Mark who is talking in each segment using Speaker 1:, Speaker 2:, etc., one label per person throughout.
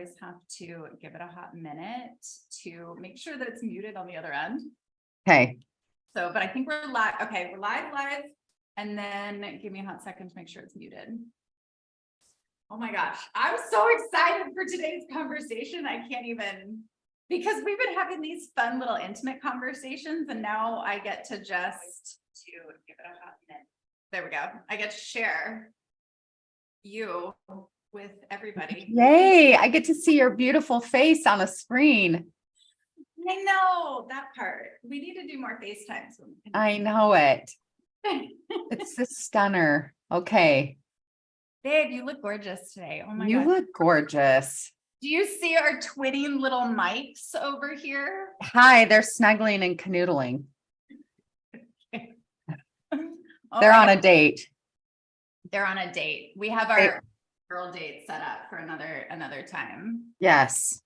Speaker 1: always have to give it a hot minute to make sure that it's muted on the other end.
Speaker 2: Okay.
Speaker 1: So, but I think we're live. Okay, we're live. And then give me a hot second to make sure it's muted. Oh my gosh, I'm so excited for today's conversation. I can't even, because we've been having these fun little intimate conversations, and now I get to just give it a hot minute. There we go. I get to share you with everybody.
Speaker 2: Yay. I get to see your beautiful face on a screen.
Speaker 1: I know that part. We need to do more FaceTimes.
Speaker 2: I know it. It's a stunner. Okay.
Speaker 1: Babe, you look gorgeous today. Oh my
Speaker 2: You
Speaker 1: God.
Speaker 2: look gorgeous.
Speaker 1: Do you see our twinning little mics over here?
Speaker 2: Hi, they're snuggling and canoodling.
Speaker 1: Oh
Speaker 2: They're
Speaker 1: my
Speaker 2: on
Speaker 1: God.
Speaker 2: a date.
Speaker 1: They're on a date. We have our girl date set up for another time.
Speaker 2: Yes.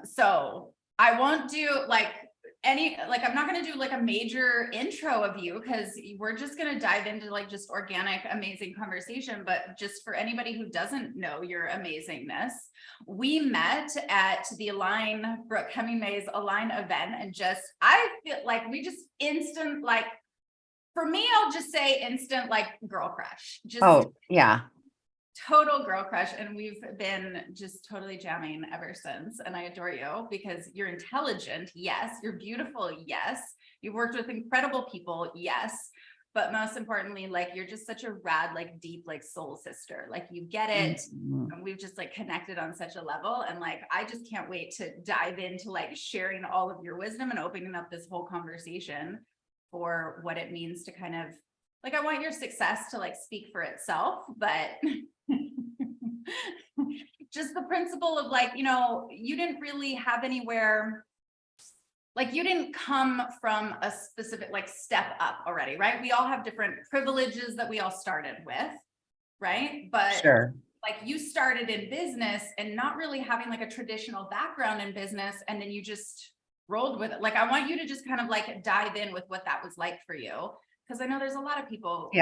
Speaker 1: So I won't do I'm not going to do like a major intro of you, because we're just going to dive into like just organic, amazing conversation. But just for anybody who doesn't know your amazingness, we met at the Align, Brooke Hemingway's Align event, and I feel like we just instant, like, for me, I'll just say instant, like, girl crush. Just
Speaker 2: yeah.
Speaker 1: total girl crush. And we've been just totally jamming ever since. And I adore you because you're intelligent. Yes. You're beautiful. Yes. You've worked with incredible people. Yes. But most importantly, like, you're just such a rad, like, deep, like, soul sister. Like, you get it.
Speaker 2: Mm-hmm.
Speaker 1: And we've just like connected on such a level. And like, I just can't wait to dive into like sharing all of your wisdom and opening up this whole conversation for what it means to kind of, like, I want your success to like speak for itself, but just the principle of like, you didn't really have anywhere, like, you didn't come from a specific like step up already, right? We all have different privileges that we all started with, right? But
Speaker 2: Sure.
Speaker 1: like, you started in business and not really having like a traditional background in business, and then you just rolled with it. Like, I want you to just kind of like dive in with what that was like for you, because I know there's a lot of people who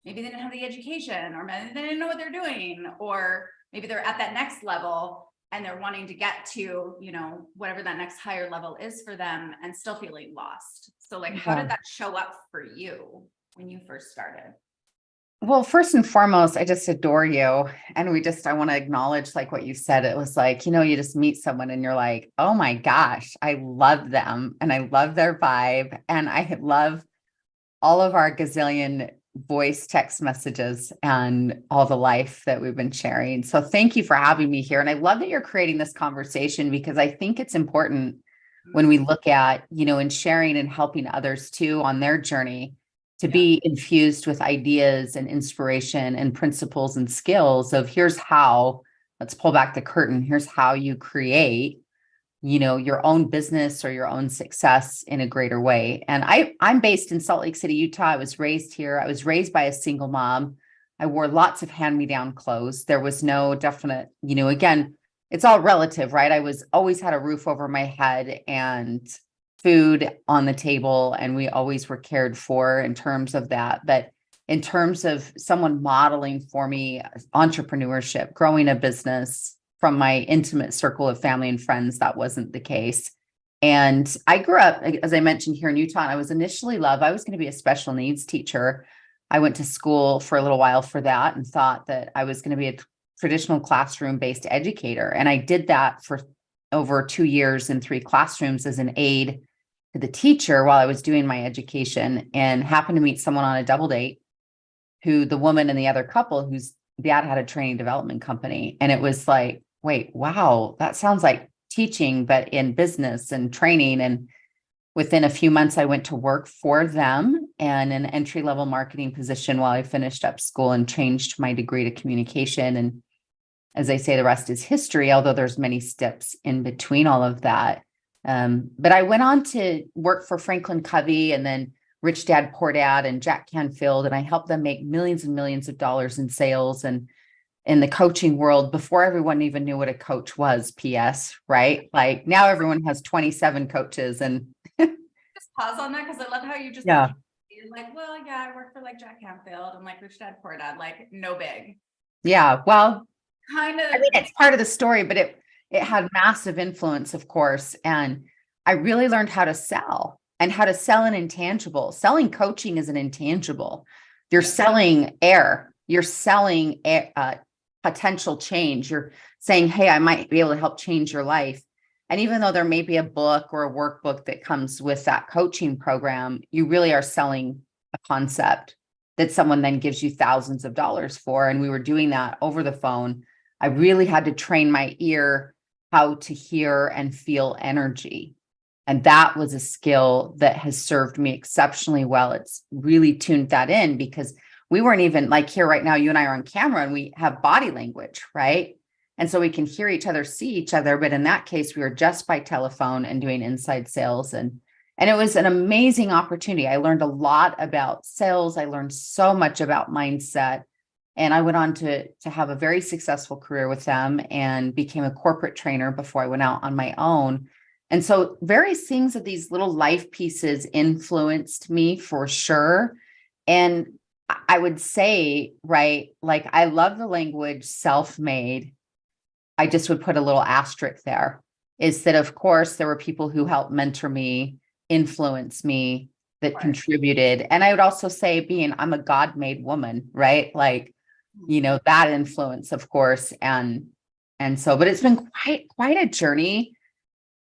Speaker 1: maybe they didn't have the education, or maybe they didn't know what they're doing, or maybe they're at that next level and they're wanting to get to, whatever that next higher level is for them, and still feeling lost. So like, how did that show up for you when you first started?
Speaker 2: Well, first and foremost, I just adore you. And I want to acknowledge like what you said. It was like, you just meet someone and you're like, oh my gosh, I love them and I love their vibe. And I love all of our gazillion voice text messages and all the life that we've been sharing. So thank you for having me here. And I love that you're creating this conversation, because I think it's important when we look at, and sharing and helping others too on their journey, to be infused with ideas and inspiration and principles and skills of let's pull back the curtain. Here's how you create, your own business or your own success in a greater way. And I'm based in Salt Lake City, Utah. I was raised here. I was raised by a single mom. I wore lots of hand-me-down clothes. There was no definite, again, it's all relative, right? I always had a roof over my head and food on the table, and we always were cared for in terms of that. But in terms of someone modeling for me entrepreneurship, growing a business from my intimate circle of family and friends, that wasn't the case. And I grew up, as I mentioned, here in Utah, and I was initially I was going to be a special needs teacher. I went to school for a little while for that and thought that I was going to be a traditional classroom-based educator. And I did that for over 2 years in 3 classrooms as an aide to the teacher while I was doing my education, and happened to meet someone on a double date, the woman and the other couple whose dad had a training development company. And it was like, wait, wow, that sounds like teaching, but in business and training. And within a few months, I went to work for them and an entry-level marketing position while I finished up school and changed my degree to communication. And as I say, the rest is history, although there's many steps in between all of that. But I went on to work for Franklin Covey and then Rich Dad Poor Dad and Jack Canfield, and I helped them make millions and millions of dollars in sales and in the coaching world before everyone even knew what a coach was. PS, right? Like, now everyone has 27 coaches. And
Speaker 1: just pause on that, because I love how you just you're like, well, yeah, I work for like Jack Canfield and like Rich Dad Poor Dad, like, no big.
Speaker 2: Yeah, well,
Speaker 1: kind of,
Speaker 2: I mean, it's part of the story, but it had massive influence, of course. And I really learned how to sell and how to sell an intangible. Selling coaching is an intangible. You're selling air. You're selling potential change. You're saying, hey, I might be able to help change your life. And even though there may be a book or a workbook that comes with that coaching program, you really are selling a concept that someone then gives you thousands of dollars for. And we were doing that over the phone. I really had to train my ear how to hear and feel energy. And that was a skill that has served me exceptionally well. It's really tuned that in because we weren't even like here right now, you and I are on camera and we have body language, right? And so we can hear each other, see each other. But in that case, we were just by telephone and doing inside sales. And it was an amazing opportunity. I learned a lot about sales. I learned so much about mindset. And I went on to have a very successful career with them and became a corporate trainer before I went out on my own. And so various things of these little life pieces influenced me for sure. And I would say, right, like I love the language self-made. I just would put a little asterisk there is that, of course, there were people who helped mentor me, influence me, that contributed. And I would also say I'm a God-made woman, right? Like, that influence, of course. And so, but it's been quite a journey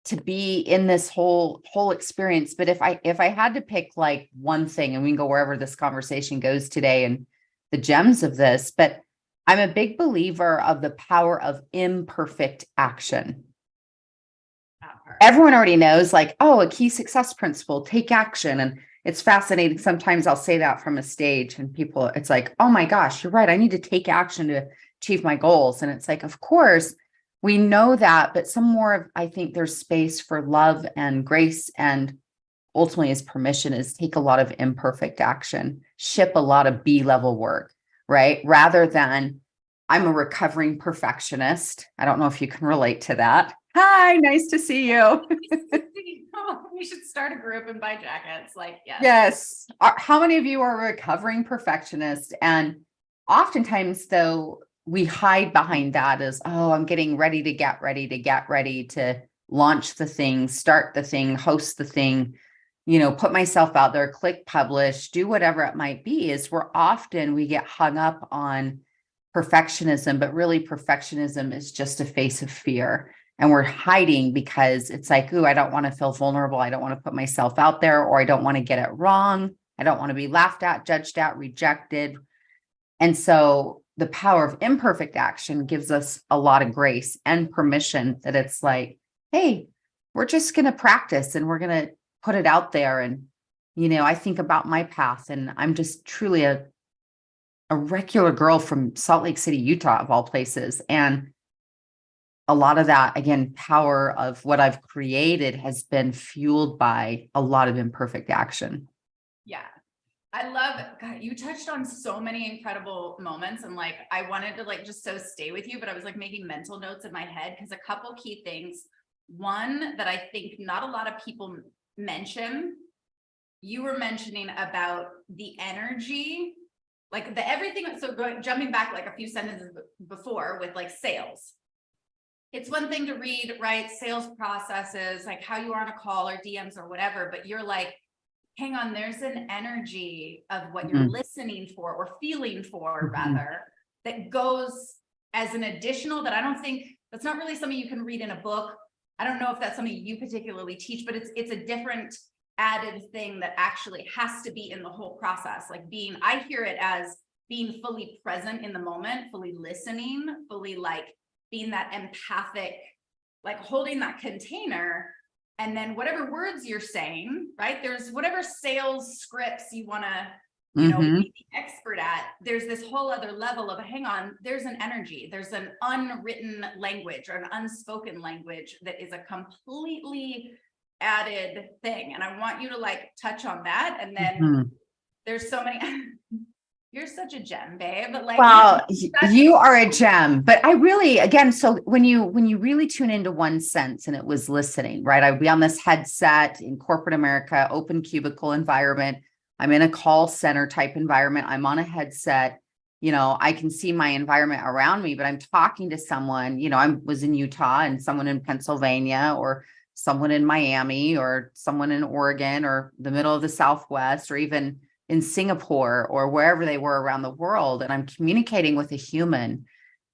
Speaker 2: to be in this whole experience. But if I had to pick like one thing, and we can go wherever this conversation goes today and the gems of this, but I'm a big believer of the power of imperfect action. Everyone already knows like, oh, a key success principle, take action. And it's fascinating. Sometimes I'll say that from a stage and people, it's like, oh my gosh, you're right. I need to take action to achieve my goals. And it's like, of course, we know that, but some more of, I think there's space for love and grace and ultimately as permission is take a lot of imperfect action, ship a lot of B-level work, right? Rather than I'm a recovering perfectionist. I don't know if you can relate to that. Hi, nice to see you.
Speaker 1: We should start a group and buy jackets. Like, yes.
Speaker 2: Yes. How many of you are recovering perfectionists? And oftentimes, though, we hide behind that as, oh, I'm getting ready to get ready to launch the thing, start the thing, host the thing, put myself out there, click publish, do whatever it might be. Is we get hung up on perfectionism, but really perfectionism is just a face of fear. And we're hiding because it's like, ooh, I don't want to feel vulnerable. I don't want to put myself out there, or I don't want to get it wrong. I don't want to be laughed at, judged at, rejected. And so the power of imperfect action gives us a lot of grace and permission that it's like, hey, we're just going to practice and we're going to put it out there. And, I think about my path and I'm just truly a regular girl from Salt Lake City, Utah, of all places. And a lot of that, again, power of what I've created has been fueled by a lot of imperfect action.
Speaker 1: Yeah. I love, God, you touched on so many incredible moments and like, I wanted to like, just so stay with you, but I was like making mental notes in my head because a couple key things. One that I think not a lot of people mention, you were mentioning about the energy, like the everything. So jumping back like a few sentences before with like sales. It's one thing to read, right? Sales processes, like how you are on a call or DMs or whatever, but you're like, hang on, there's an energy of what you're listening for or feeling for rather, that goes as an additional that I don't think, that's not really something you can read in a book. I don't know if that's something you particularly teach, but it's a different added thing that actually has to be in the whole process. Like I hear it as being fully present in the moment, fully listening, fully like being that empathic, like holding that container. And then whatever words you're saying, right? There's whatever sales scripts you want to, be the expert at. There's this whole other level of, hang on, there's an energy. There's an unwritten language or an unspoken language that is a completely added thing. And I want you to like touch on that. And then there's so many, you're such a gem, babe. But like,
Speaker 2: well, you are a gem, but I really, again, so when you really tune into one sense and it was listening, right? I'd be on this headset in corporate America, open cubicle environment. I'm in a call center type environment. I'm on a headset I can see my environment around me, but I'm talking to someone, I was in Utah and someone in Pennsylvania or someone in Miami or someone in Oregon or the middle of the Southwest or even in Singapore or wherever they were around the world. And I'm communicating with a human,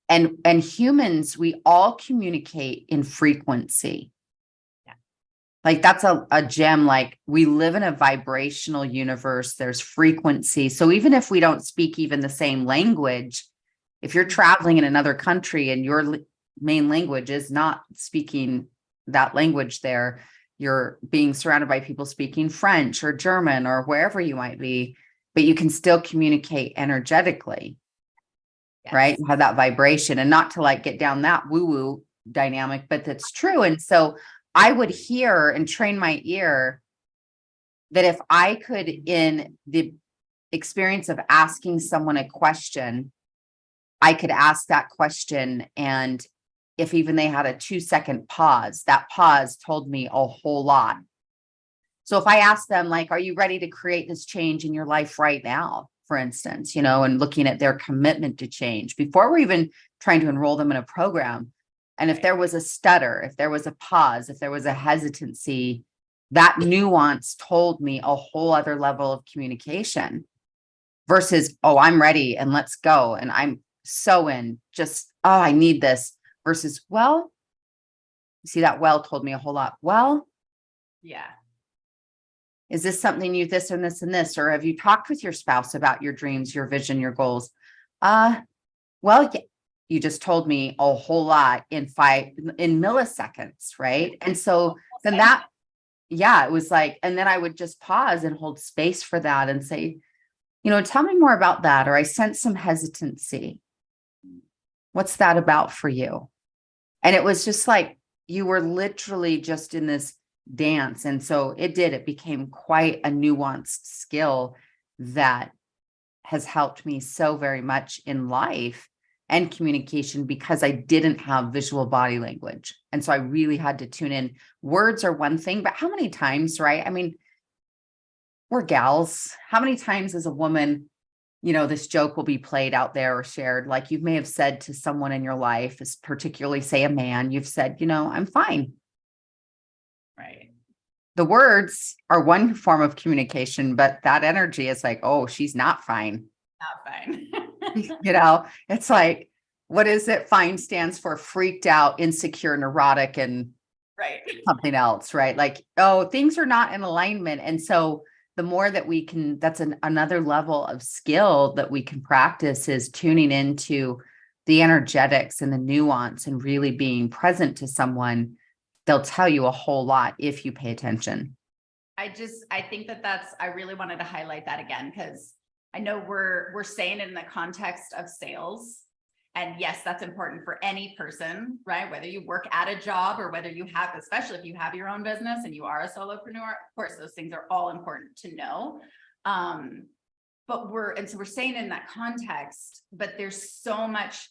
Speaker 2: and humans, we all communicate in frequency. Like that's a gem. Like we live in a vibrational universe. There's frequency. So even if we don't speak even the same language, if you're traveling in another country and your main language is not speaking that language there, you're being surrounded by people speaking French or German or wherever you might be, but you can still communicate energetically,
Speaker 1: Yes.
Speaker 2: right? You have that vibration, and not to like get down that woo-woo dynamic, but that's true. And so I would hear and train my ear that if I could, in the experience of asking someone a question, I could ask that question. And if even they had a 2-second pause, that pause told me a whole lot. So if I ask them, like, are you ready to create this change in your life right now, for instance, and looking at their commitment to change before we're even trying to enroll them in a program. And if there was a stutter, if there was a pause, if there was a hesitancy, that nuance told me a whole other level of communication versus, oh, I'm ready and let's go. And I'm so in, just, oh, I need this versus, well, see, that well told me a whole lot. Well,
Speaker 1: Yeah.
Speaker 2: is this something you, this and this and this, or have you talked with your spouse about your dreams, your vision, your goals? Well, yeah, you just told me a whole lot in milliseconds, right? And so then it was like, and then I would just pause and hold space for that and say, tell me more about that. Or I sense some hesitancy. What's that about for you? And it was just like, you were literally just in this dance. And so it became quite a nuanced skill that has helped me so very much in life and communication, because I didn't have visual body language. And so I really had to tune in. Words are one thing, but how many times, right? I mean, we're gals. How many times as a woman, this joke will be played out there or shared, like you may have said to someone in your life, particularly say a man, you've said, I'm fine.
Speaker 1: Right.
Speaker 2: The words are one form of communication, but that energy is like, oh, she's not fine.
Speaker 1: Not fine.
Speaker 2: It's like, what is it? Fine stands for freaked out, insecure, neurotic, and
Speaker 1: Right.
Speaker 2: something else, right? Like, oh, things are not in alignment. And so the more that we can, that's another level of skill that we can practice, is tuning into the energetics and the nuance and really being present to someone. They'll tell you a whole lot if you pay attention.
Speaker 1: I think I really wanted to highlight that again, because I know we're saying it in the context of sales. And yes, that's important for any person, right? Whether you work at a job or whether you have, especially if you have your own business and you are a solopreneur, of course, those things are all important to know. But we're saying in that context, but there's so much,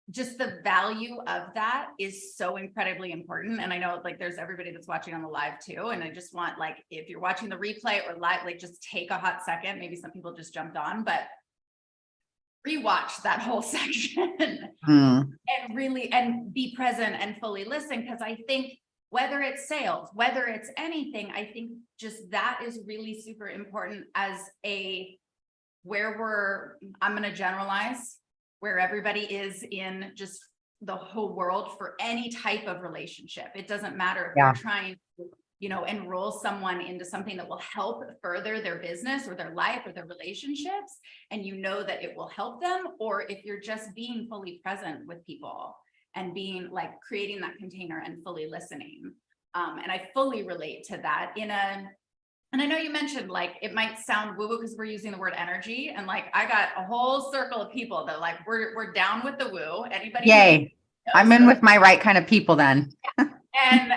Speaker 1: just the value of that is so incredibly important. And I know like there's everybody that's watching on the live too. And I just want, like, if you're watching the replay or live, like just take a hot second, maybe some people just jumped on, but rewatch that whole section and really, and be present and fully listen. Because I think whether it's sales, whether it's anything, I think just that is really super important as I'm going to generalize, where everybody is in just the whole world for any type of relationship. It doesn't matter if you're trying to, enroll someone into something that will help further their business or their life or their relationships, and that it will help them, or if you're just being fully present with people and being like creating that container and fully listening. And I fully relate to that and I know you mentioned, like, it might sound woo-woo because we're using the word energy, and like, I got a whole circle of people that like, we're down with the woo. Anybody?
Speaker 2: Yay. I'm in with my right kind of people then.
Speaker 1: And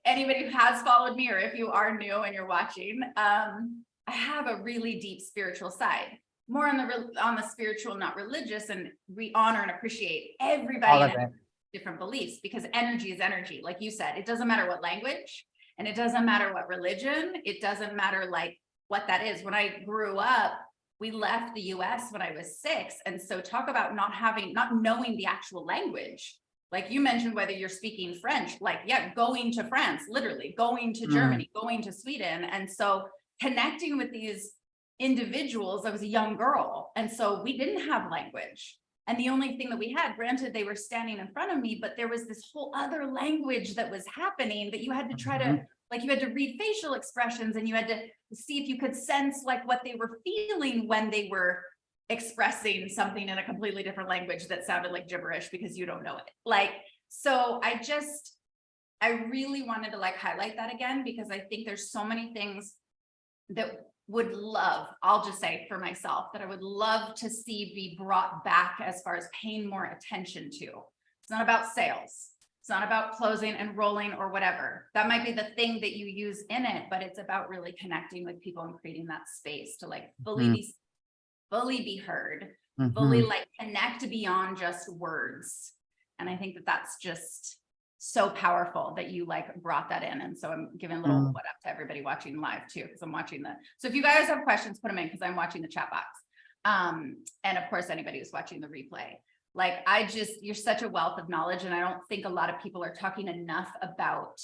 Speaker 1: anybody who has followed me, or if you are new and you're watching, I have a really deep spiritual side, more on the spiritual, not religious. And we honor and appreciate everybody and different beliefs, because energy is energy. Like you said, it doesn't matter what language, and it doesn't matter what religion, it doesn't matter like what that is. When I grew up, we left the US when I was 6. And so talk about not knowing the actual language. Like you mentioned, whether you're speaking French, like, yeah, going to France, literally going to Germany, going to Sweden. And so connecting with these individuals, I was a young girl. And so we didn't have language. And the only thing that we had, granted, they were standing in front of me, but there was this whole other language that was happening that you had to try to, like, you had to read facial expressions, and you had to see if you could sense like what they were feeling when they were expressing something in a completely different language that sounded like gibberish because you don't know it. Like, so I really wanted to like highlight that again, because I think there's so many things that I'll just say for myself, that I would love to see be brought back as far as paying more attention to. It's not about sales. It's not about closing and rolling or whatever. That might be the thing that you use in it, but it's about really connecting with people and creating that space to like fully be heard, fully like connect beyond just words. And I think that that's just so powerful that you like brought that in. And so I'm giving a little what up to everybody watching live too, because I'm watching so if you guys have questions, put them in, because I'm watching the chat box. And of course, anybody who's watching the replay, like, you're such a wealth of knowledge. And I don't think a lot of people are talking enough about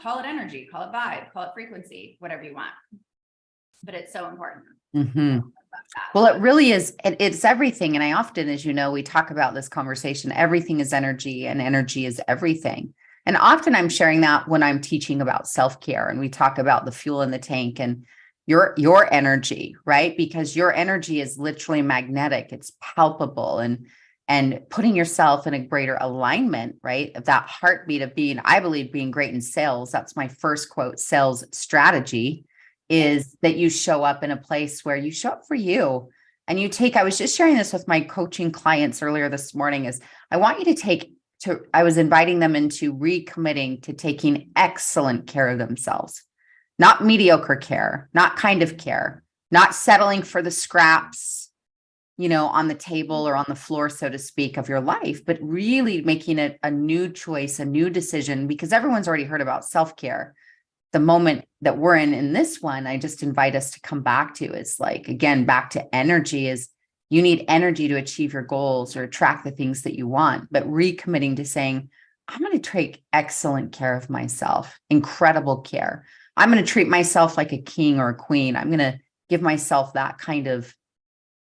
Speaker 1: call it energy, call it vibe, call it frequency, whatever you want. But it's so important.
Speaker 2: Well, it really is. It's everything. And I often, as you know, we talk about this conversation, everything is energy and energy is everything. And often I'm sharing that when I'm teaching about self-care, and we talk about the fuel in the tank and your energy, right? Because your energy is literally magnetic. It's palpable, and putting yourself in a greater alignment, right? Of that heartbeat of I believe being great in sales. That's my first quote, sales strategy, is that you show up in a place where you show up for you, and I was just sharing this with my coaching clients earlier this morning, is I want you I was inviting them into recommitting to taking excellent care of themselves, not mediocre care, not kind of care, not settling for the scraps, on the table or on the floor, so to speak, of your life, but really making it a new choice, a new decision, because everyone's already heard about self-care. The moment that we're in this one, I just invite us to come back to is like, again, back to energy. Is you need energy to achieve your goals or attract the things that you want, but recommitting to saying, I'm going to take excellent care of myself, incredible care. I'm going to treat myself like a king or a queen. I'm going to give myself that kind of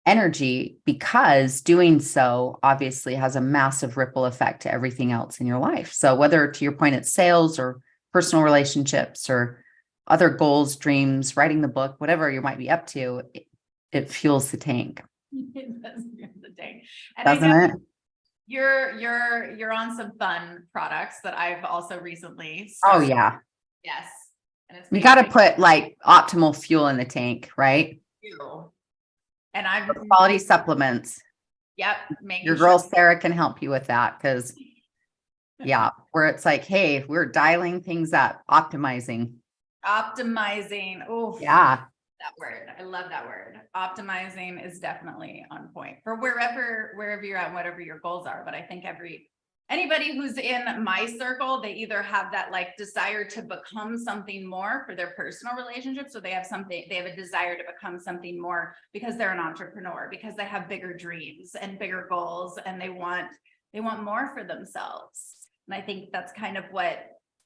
Speaker 2: energy, because doing so obviously has a massive ripple effect to everything else in your life. So whether, to your point, it's sales or personal relationships or other goals, dreams, writing the book, whatever you might be up to, it fuels the tank.
Speaker 1: It does fuel the tank. And
Speaker 2: doesn't
Speaker 1: I know
Speaker 2: it?
Speaker 1: You're on some fun products that I've also recently
Speaker 2: Oh
Speaker 1: started.
Speaker 2: yeah.
Speaker 1: Yes. And it's
Speaker 2: You got to put like optimal fuel in the tank, right?
Speaker 1: And I've
Speaker 2: Quality supplements.
Speaker 1: Yep.
Speaker 2: Your girl Serah can help you with that, because yeah, where it's like, hey, we're dialing things up, optimizing.
Speaker 1: Oh
Speaker 2: yeah.
Speaker 1: That word. I love that word. Optimizing is definitely on point for wherever you're at, whatever your goals are. But I think anybody who's in my circle, they either have that like desire to become something more for their personal relationships, or they have a desire to become something more because they're an entrepreneur, because they have bigger dreams and bigger goals, and they want more for themselves. And I think that's kind of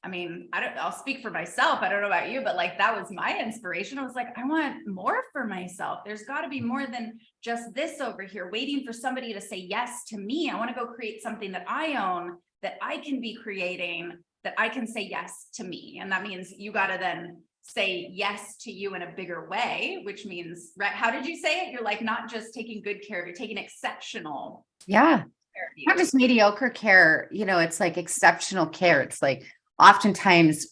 Speaker 1: I'll speak for myself. I don't know about you, but like, that was my inspiration. I was like, I want more for myself. There's got to be more than just this over here, waiting for somebody to say yes to me. I want to go create something that I own, that I can be creating, that I can say yes to me. And that means you got to then say yes to you in a bigger way, which means, right? How did you say it? You're like, not just taking good care of you, taking exceptional.
Speaker 2: Yeah. Not just mediocre care, it's like exceptional care. It's like, oftentimes,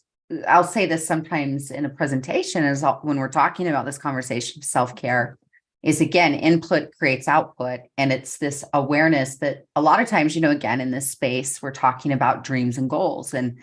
Speaker 2: I'll say this sometimes in a presentation, is when we're talking about this conversation, self-care is, again, input creates output. And it's this awareness that a lot of times, again, in this space, we're talking about dreams and goals and,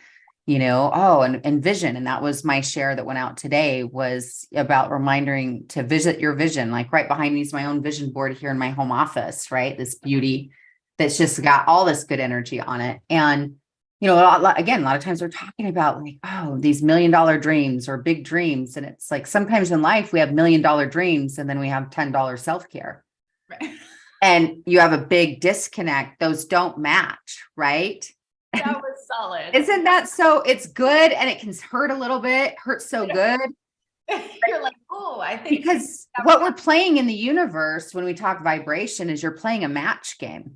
Speaker 2: and vision. And that was my share that went out today, was about reminding to visit your vision. Like right behind me is my own vision board here in my home office, right? This beauty that's just got all this good energy on it. And again, a lot of times we're talking about like, oh, these $1 million dreams or big dreams. And it's like, sometimes in life we have $1 million dreams and then we have $10 self-care.
Speaker 1: Right.
Speaker 2: And you have a big disconnect. Those don't match, right?
Speaker 1: That was solid.
Speaker 2: Isn't that so? It's good. And it can hurt a little bit, hurt so good.
Speaker 1: You're like, oh, I think
Speaker 2: Because what we're playing in the universe when we talk vibration is you're playing a match game.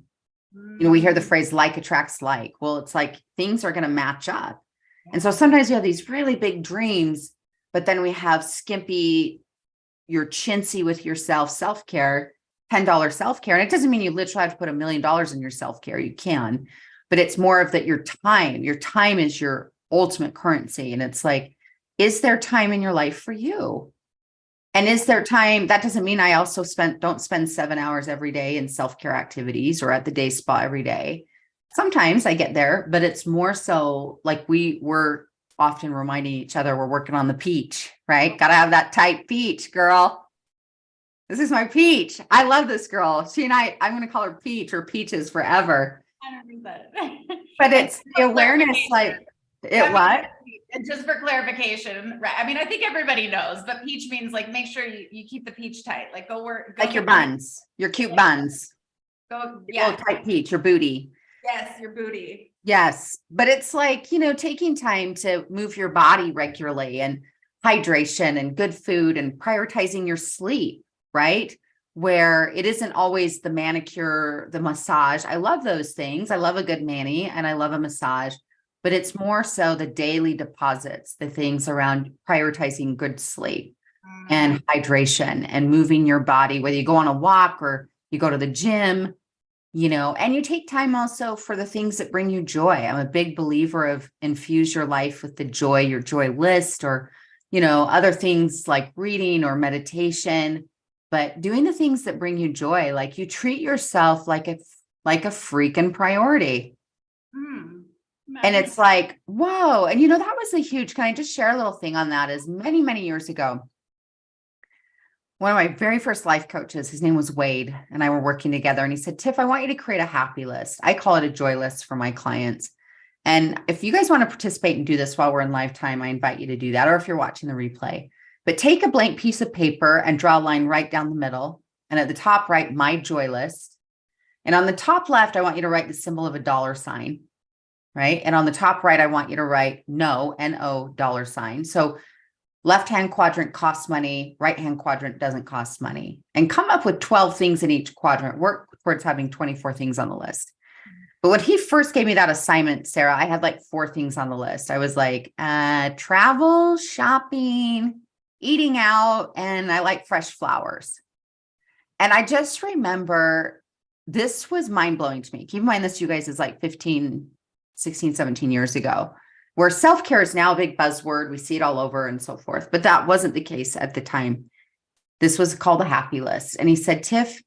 Speaker 2: We hear the phrase like attracts like. Well, it's like things are going to match up. And so sometimes you have these really big dreams, but then we have skimpy, you're chintzy with yourself, self-care, $10 self-care. And it doesn't mean you literally have to put $1 million in your self-care. You can, but it's more of that your time is your ultimate currency. And it's like, is there time in your life for you? And is there time? That doesn't mean I also don't spend 7 hours every day in self-care activities or at the day spa every day. Sometimes I get there, but it's more so like we're often reminding each other we're working on the peach, right? Got to have that tight peach, girl. This is my peach. I love this girl. She and I'm going to call her Peach or Peaches forever.
Speaker 1: 100%.
Speaker 2: But it's the awareness, like what?
Speaker 1: And just for clarification, right? I mean, I think everybody knows, but peach means like, make sure you keep the peach tight, like go work.
Speaker 2: Like your buns, your cute buns.
Speaker 1: Go,
Speaker 2: yeah. Little tight peach, your booty.
Speaker 1: Yes, your booty.
Speaker 2: Yes. But it's like, taking time to move your body regularly and hydration and good food and prioritizing your sleep, right? Where it isn't always the manicure, the massage. I love those things. I love a good mani and I love a massage. But it's more so the daily deposits, the things around prioritizing good sleep and hydration and moving your body, whether you go on a walk or you go to the gym, and you take time also for the things that bring you joy. I'm a big believer of infuse your life with the joy, your joy list, or, other things like reading or meditation, but doing the things that bring you joy. Like you treat yourself like a freaking priority. And it's like, whoa. And that was a huge, can I just share a little thing on that? Is many, many years ago, one of my very first life coaches, his name was Wade, and I were working together. And he said, Tiff, I want you to create a happy list. I call it a joy list for my clients. And if you guys want to participate and do this while we're in lifetime, I invite you to do that. Or if you're watching the replay, but take a blank piece of paper and draw a line right down the middle. And at the top, write my joy list. And on the top left, I want you to write the symbol of a $sign. Right. And on the top right, I want you to write no, N-O $sign. So left-hand quadrant costs money, right-hand quadrant doesn't cost money. And come up with 12 things in each quadrant. Work towards having 24 things on the list. But when he first gave me that assignment, Serah, I had like 4 things on the list. I was like, travel, shopping, eating out, and I like fresh flowers. And I just remember this was mind-blowing to me. Keep in mind this, you guys, is like 16, 17 years ago, where self-care is now a big buzzword. We see it all over and so forth, but that wasn't the case at the time. This was called a happy list. And he said, Tiff,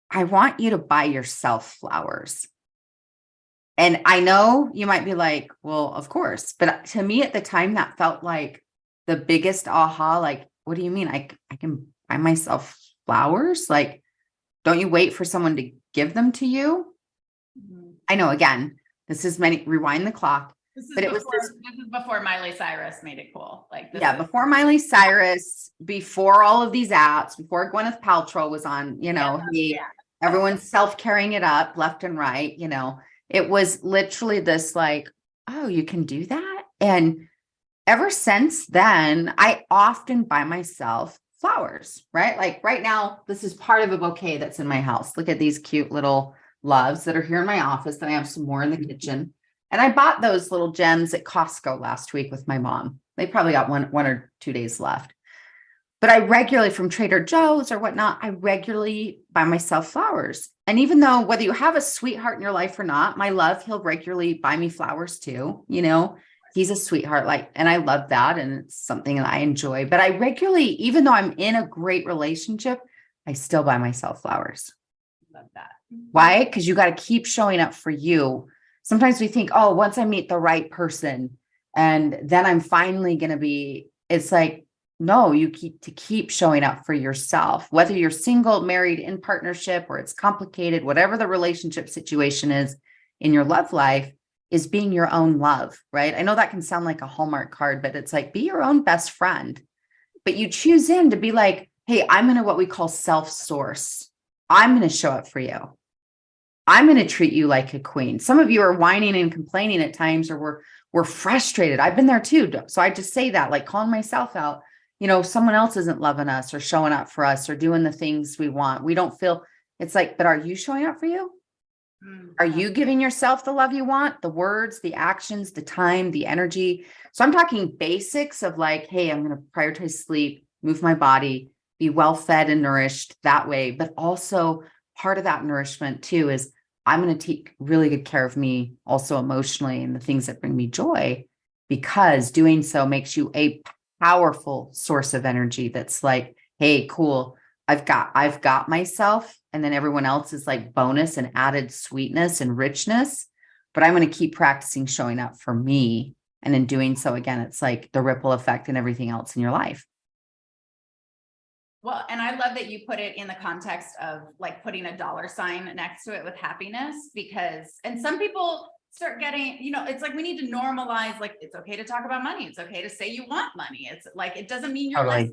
Speaker 2: I want you to buy yourself flowers. And I know you might be like, well, of course. But to me at the time, that felt like the biggest aha. Like, what do you mean? I can buy myself flowers? Like, don't you wait for someone to give them to you? I know, again, this is rewind the clock.
Speaker 1: This is before Miley Cyrus made it cool.
Speaker 2: Before Miley Cyrus, before all of these apps, before Gwyneth Paltrow was on, everyone's self-carrying it up left and right, it was literally this like, oh, you can do that. And ever since then, I often buy myself flowers, right? Like right now, this is part of a bouquet that's in my house. Look at these cute little loves that are here in my office. Then I have some more in the kitchen. And I bought those little gems at Costco last week with my mom. They probably got one or 2 days left. But I regularly, from Trader Joe's or whatnot, I regularly buy myself flowers. And even though whether you have a sweetheart in your life or not, my love, he'll regularly buy me flowers too. He's a sweetheart, and I love that. And it's something that I enjoy. But I regularly, even though I'm in a great relationship, I still buy myself flowers.
Speaker 1: Love that.
Speaker 2: Why? Because you got to keep showing up for you. Sometimes we think, oh, once I meet the right person and then I'm finally going to be, it's like, no, you keep showing up for yourself, whether you're single, married, in partnership, or it's complicated, whatever the relationship situation is in your love life, is being your own love, right? I know that can sound like a Hallmark card, but it's like, be your own best friend, but you choose in to be like, hey, I'm going to what we call self-source. I'm going to show up for you. I'm going to treat you like a queen. Some of you are whining and complaining at times, or we're frustrated. I've been there too. So I just say that, like, calling myself out, someone else isn't loving us or showing up for us or doing the things we want. We don't feel it's like, but are you showing up for you? Are you giving yourself the love you want, the words, the actions, the time, the energy? So I'm talking basics of like, hey, I'm going to prioritize sleep, move my body, be well fed and nourished that way. But also part of that nourishment too is I'm going to take really good care of me also emotionally and the things that bring me joy, because doing so makes you a powerful source of energy that's like, hey, cool. I've got myself, and then everyone else is like bonus and added sweetness and richness, but I'm going to keep practicing showing up for me. And in doing so, again, it's like the ripple effect and everything else in your life.
Speaker 1: Well, and I love that you put it in the context of like putting a dollar sign next to it with happiness, and some people start getting, it's like, we need to normalize, like, it's okay to talk about money. It's okay to say you want money. It's like, it doesn't mean you're less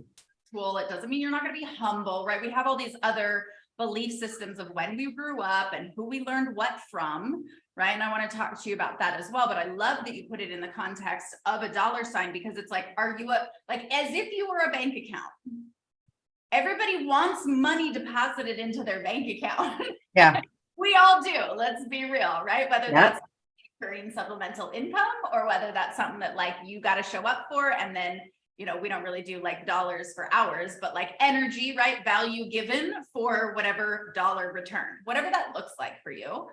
Speaker 1: cool. It doesn't mean you're not going to be humble, right? We have all these other belief systems of when we grew up and who we learned what from, right? And I want to talk to you about that as well. But I love that you put it in the context of a dollar sign, because it's like, like as if you were a bank account. Everybody wants money deposited into their bank account.
Speaker 2: Yeah.
Speaker 1: We all do. Let's be real, right? Whether that's recurring supplemental income, or whether that's something that like you got to show up for, and then we don't really do like dollars for hours, but like energy, right? Value given for whatever dollar return, whatever that looks like for you.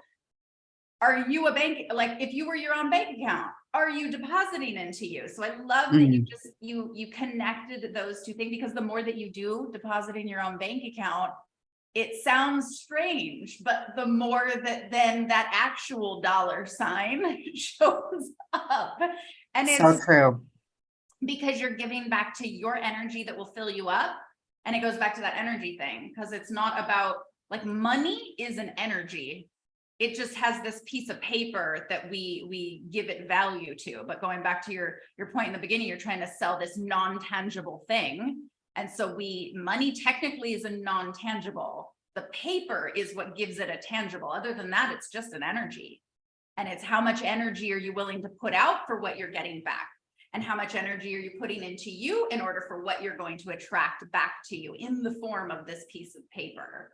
Speaker 1: Are you a bank? Like, if you were your own bank account, are you depositing into you? So I love that you connected those two things, because the more that you do deposit in your own bank account, it sounds strange, but the more that then that actual dollar sign shows up. And it's
Speaker 2: so true.
Speaker 1: Because you're giving back to your energy that will fill you up. And it goes back to that energy thing, because it's not about, like, money is an energy. It just has this piece of paper that we give it value to. But going back to your point in the beginning, you're trying to sell this non-tangible thing. And so money technically is a non-tangible. The paper is what gives it a tangible. Other than that, it's just an energy. And it's how much energy are you willing to put out for what you're getting back? And how much energy are you putting into you in order for what you're going to attract back to you in the form of this piece of paper?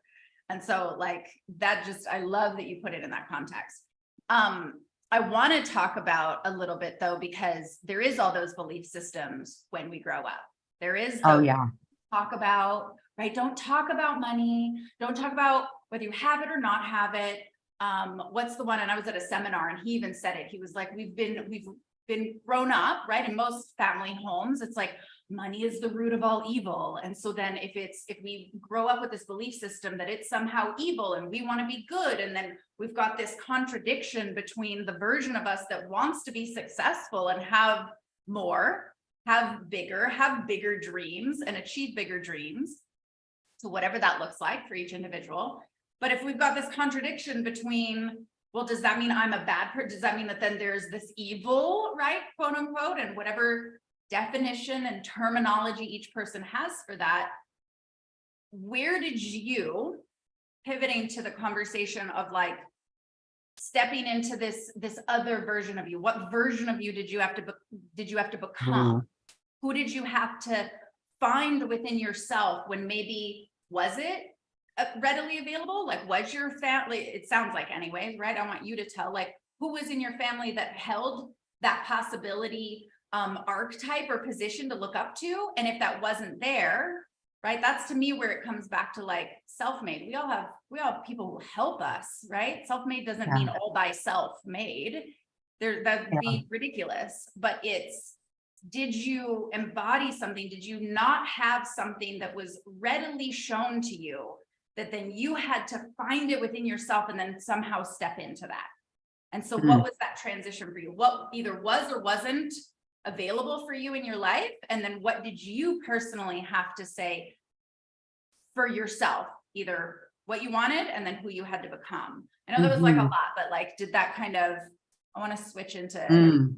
Speaker 1: And so like that, I love that you put it in that context. I want to talk about a little bit though, because there is all those belief systems when we grow up. There is talk about, right? Don't talk about money. Don't talk about whether you have it or not have it. What's the one? And I was at a seminar and he even said it. He was like, we've been grown up, right? In most family homes, it's like money is the root of all evil. And so then if we grow up with this belief system that it's somehow evil and we want to be good, and then we've got this contradiction between the version of us that wants to be successful and have more, have bigger dreams and achieve bigger dreams. So whatever that looks like for each individual. But if we've got this contradiction between, well, does that mean I'm a bad person? Does that mean that then there's this evil, right? Quote unquote, and whatever definition and terminology each person has for that. Where did you, pivoting to the conversation of like stepping into this other version of you, what version of you did you have to become? Who did you have to find within yourself when maybe, was it readily available? Like, was your family, it sounds like anyways, right? I want you to tell, like, who was in your family that held that possibility archetype or position to look up to? And if that wasn't there, right, that's to me where it comes back to like self-made. We all have people who help us, right? Self-made doesn't mean all by self-made. That'd be ridiculous. But it's, did you embody something? Did you not have something that was readily shown to you that then you had to find it within yourself and then somehow step into that? And so what was that transition for you? What either was or wasn't available for you in your life? And then what did you personally have to say for yourself, either what you wanted and then who you had to become? I know that was like a lot, but like, did that kind of I want to switch into.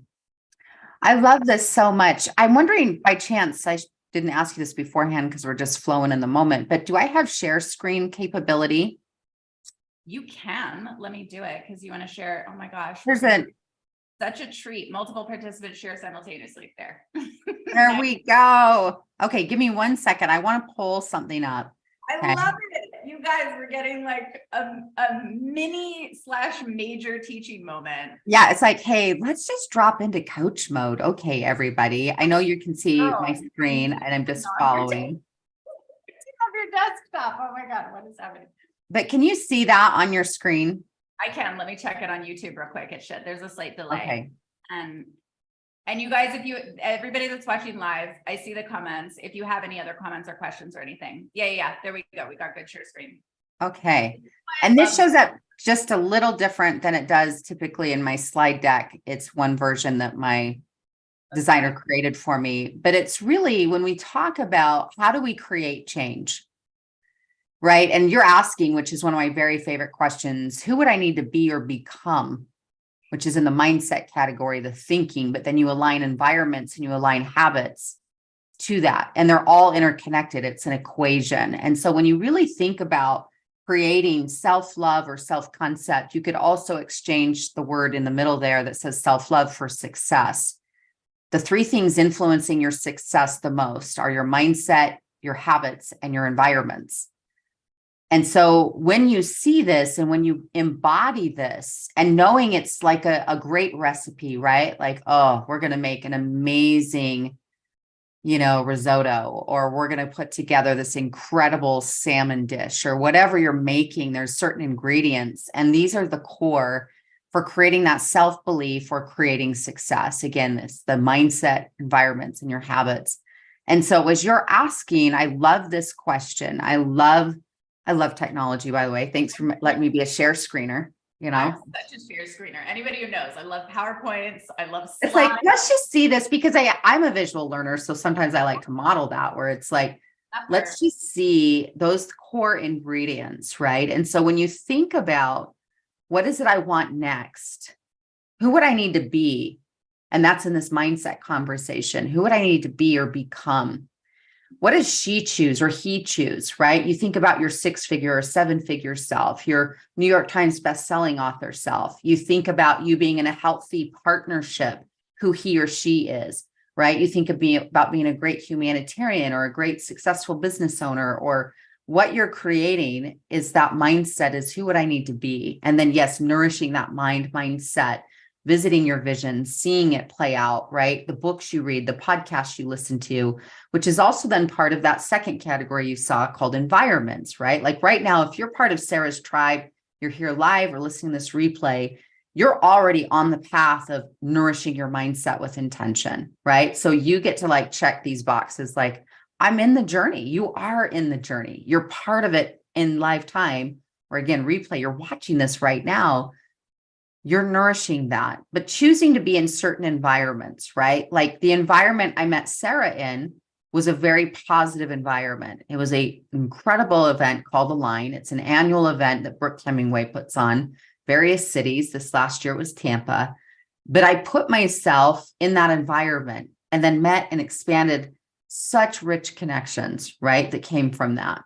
Speaker 2: I love this so much. I'm wondering by chance, I didn't ask you this beforehand because we're just flowing in the moment, but do I have share screen capability?
Speaker 1: You can. Let me do it because you want to share. Oh my gosh.
Speaker 2: There's
Speaker 1: Such a treat. Multiple participants share simultaneously there.
Speaker 2: there we go. Okay, give me 1 second. I want to pull something up.
Speaker 1: I love it. You guys were getting like a mini / major teaching moment.
Speaker 2: Yeah, it's like, hey, let's just drop into coach mode. Okay, everybody. I know you can see my screen and I'm just following.
Speaker 1: Of your desktop. Oh my God, what is happening?
Speaker 2: But can you see that on your screen?
Speaker 1: I can. Let me check it on YouTube real quick. It should. There's a slight delay.
Speaker 2: Okay.
Speaker 1: And you guys, everybody that's watching live, I see the comments. If you have any other comments or questions or anything. Yeah. There we go. We got good share screen.
Speaker 2: Okay. And this shows up just a little different than it does typically in my slide deck. It's one version that my designer created for me, but it's really when we talk about how do we create change, right? And you're asking, which is one of my very favorite questions, who would I need to be or become? Which is in the mindset category, the thinking, but then you align environments and you align habits to that. And they're all interconnected. It's an equation. And so when you really think about creating self-love or self-concept, you could also exchange the word in the middle there that says self-love for success. The three things influencing your success the most are your mindset, your habits, and your environments. And so when you see this and when you embody this and knowing it's like a great recipe, right? Like, oh, we're going to make an amazing, risotto, or we're going to put together this incredible salmon dish or whatever you're making. There's certain ingredients, and these are the core for creating that self-belief or creating success. Again, it's the mindset, environments, and your habits. And so as you're asking, I love this question. I love technology, by the way. Thanks for letting me be a share screener.
Speaker 1: I'm such a share screener. Anybody who knows, I love PowerPoints. I love slides.
Speaker 2: It's like, let's just see this, because I'm a visual learner. So sometimes I like to model that, where it's like, let's just see those core ingredients, right? And so when you think about what is it I want next, who would I need to be? And that's in this mindset conversation. Who would I need to be or become? What does she choose or he choose, right? You think about your 6-figure or 7-figure self, your New York Times bestselling author self. You think about you being in a healthy partnership, who he or she is, right? You think about being a great humanitarian or a great successful business owner, or what you're creating is that mindset is who would I need to be? And then, yes, nourishing that mindset, visiting your vision, seeing it play out, right? The books you read, the podcasts you listen to, which is also then part of that second category you saw called environments, right? Like right now, if you're part of Serah's tribe, you're here live or listening to this replay, you're already on the path of nourishing your mindset with intention, right? So you get to check these boxes, like, I'm in the journey. You are in the journey. You're part of it in lifetime, or again, replay, you're watching this right now. You're nourishing that, but choosing to be in certain environments, right? Like the environment I met Serah in was a very positive environment. It was an incredible event called The Line. It's an annual event that Brooke Hemingway puts on various cities. This last year it was Tampa, but I put myself in that environment and then met and expanded such rich connections, right? That came from that.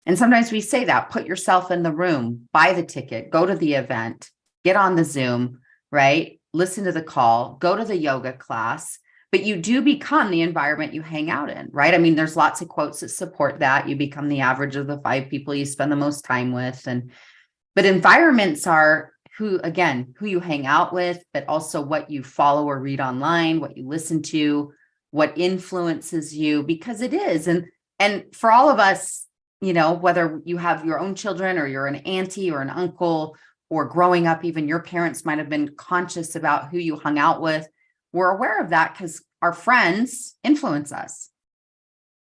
Speaker 2: And sometimes we say that, put yourself in the room, buy the ticket, go to the event, get on the Zoom, right? Listen to the call, go to the yoga class, but you do become the environment you hang out in, right? I mean, there's lots of quotes that support that. You become the average of the 5 people you spend the most time with. But environments are who you hang out with, but also what you follow or read online, what you listen to, what influences you, because it is. And for all of us, whether you have your own children or you're an auntie or an uncle, or growing up, even your parents might have been conscious about who you hung out with. We're aware of that because our friends influence us.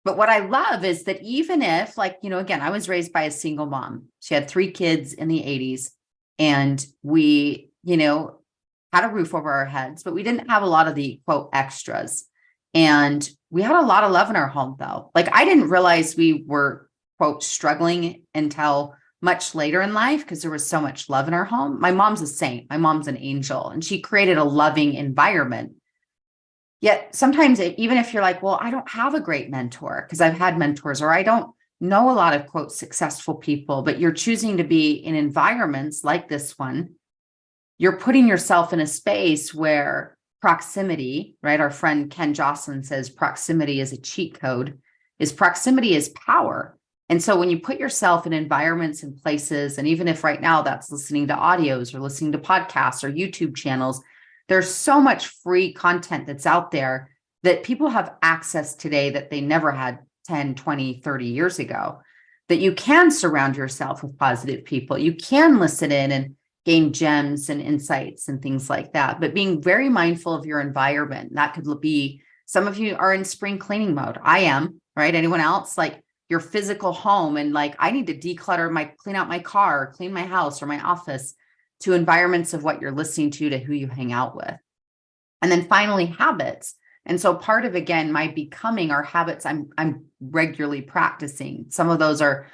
Speaker 2: But what I love is that even if, again, I was raised by a single mom. She had 3 kids in the 80s, and we, had a roof over our heads, but we didn't have a lot of the quote extras. And we had a lot of love in our home, though. I didn't realize we were quote struggling until much later in life because there was so much love in our home. My mom's a saint. My mom's an angel, and she created a loving environment. Yet sometimes even if you're like, well, I don't have a great mentor because I've had mentors, or I don't know a lot of quote successful people, but you're choosing to be in environments like this one, you're putting yourself in a space where proximity, right? Our friend Ken Jocelyn says proximity is a cheat code, is proximity is power. And so when you put yourself in environments and places, and even if right now that's listening to audios or listening to podcasts or YouTube channels, there's so much free content that's out there that people have access today that they never had 10, 20, 30 years ago, that you can surround yourself with positive people. You can listen in and gain gems and insights and things like that, but being very mindful of your environment. That could be, some of you are in spring cleaning mode. I am, right? Anyone else? Like your physical home, and like, I need to declutter clean out my car, clean my house or my office, to environments of what you're listening to who you hang out with. And then finally, habits. And so part of, again, my becoming are habits I'm regularly practicing. Some of those are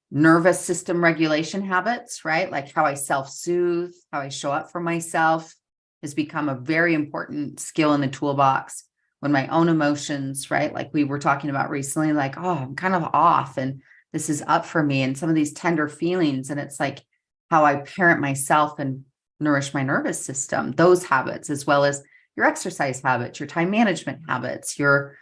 Speaker 2: nervous system regulation habits, right? Like how I self-soothe, how I show up for myself has become a very important skill in the toolbox. When my own emotions, right? Like we were talking about recently, like, oh, I'm kind of off and this is up for me. And some of these tender feelings, and it's like how I parent myself and nourish my nervous system, those habits, as well as your exercise habits, your time management habits, your,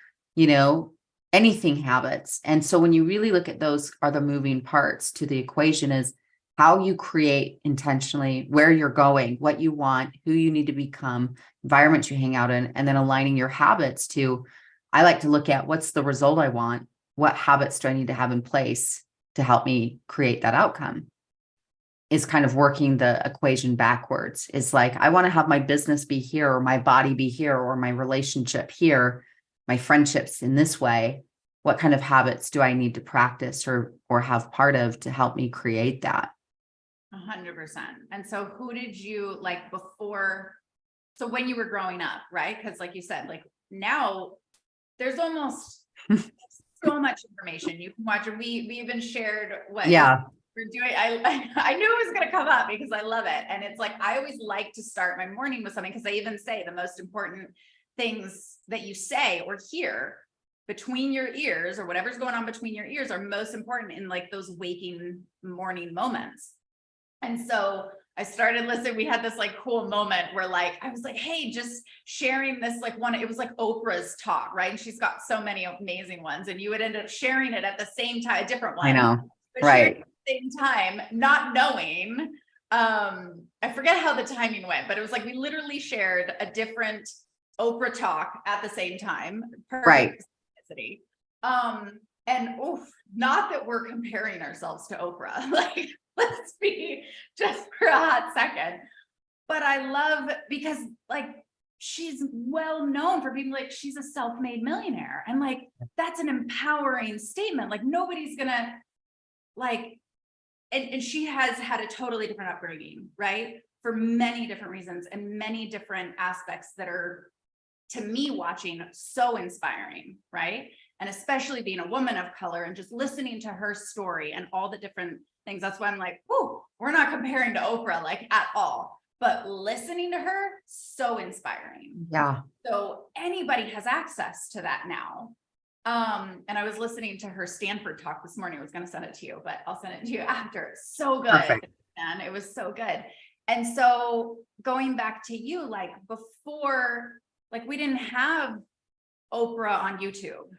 Speaker 2: anything habits. And so when you really look at those are the moving parts to the equation, is how you create intentionally where you're going, what you want, who you need to become, environments you hang out in, and then aligning your habits to, I like to look at what's the result I want, what habits do I need to have in place to help me create that outcome, is kind of working the equation backwards. Is like, I want to have my business be here, or my body be here, or my relationship here, my friendships in this way. What kind of habits do I need to practice or have part of to help me create that?
Speaker 1: 100%. And so who did you like before? So when you were growing up, right? Because like you said, like now there's almost so much information you can watch. And we even shared what we're doing. I knew it was going to come up because I love it. And it's like, I always like to start my morning with something, because I even say the most important things that you say or hear between your ears, or whatever's going on between your ears, are most important in like those waking morning moments. And so I started listening. We had this like cool moment where like, I was like, hey, just sharing this, like it was like Oprah's talk, right? And she's got so many amazing ones, and you would end up sharing it at the same time, a different one.
Speaker 2: I know,
Speaker 1: but
Speaker 2: right.
Speaker 1: At the same time, not knowing, I forget how the timing went, but it was like, we literally shared a different Oprah talk at the same time.
Speaker 2: Right.
Speaker 1: And not that we're comparing ourselves to Oprah, like, let's be just for a hot second. But I love, because like, she's well known for being like, she's a self-made millionaire. And like, that's an empowering statement. Like nobody's gonna like, and she has had a totally different upbringing, right? For many different reasons and many different aspects that are, to me, watching, so inspiring, right? And especially being a woman of color and just listening to her story and all the different things. That's why I'm like, whoo, we're not comparing to Oprah like at all, but listening to her, so inspiring.
Speaker 2: Yeah.
Speaker 1: So anybody has access to that now. And I was listening to her Stanford talk this morning. I was going to send it to you, but I'll send it to you after. So good.
Speaker 2: Perfect.
Speaker 1: And it was so good. And so going back to you, like before, like we didn't have Oprah on YouTube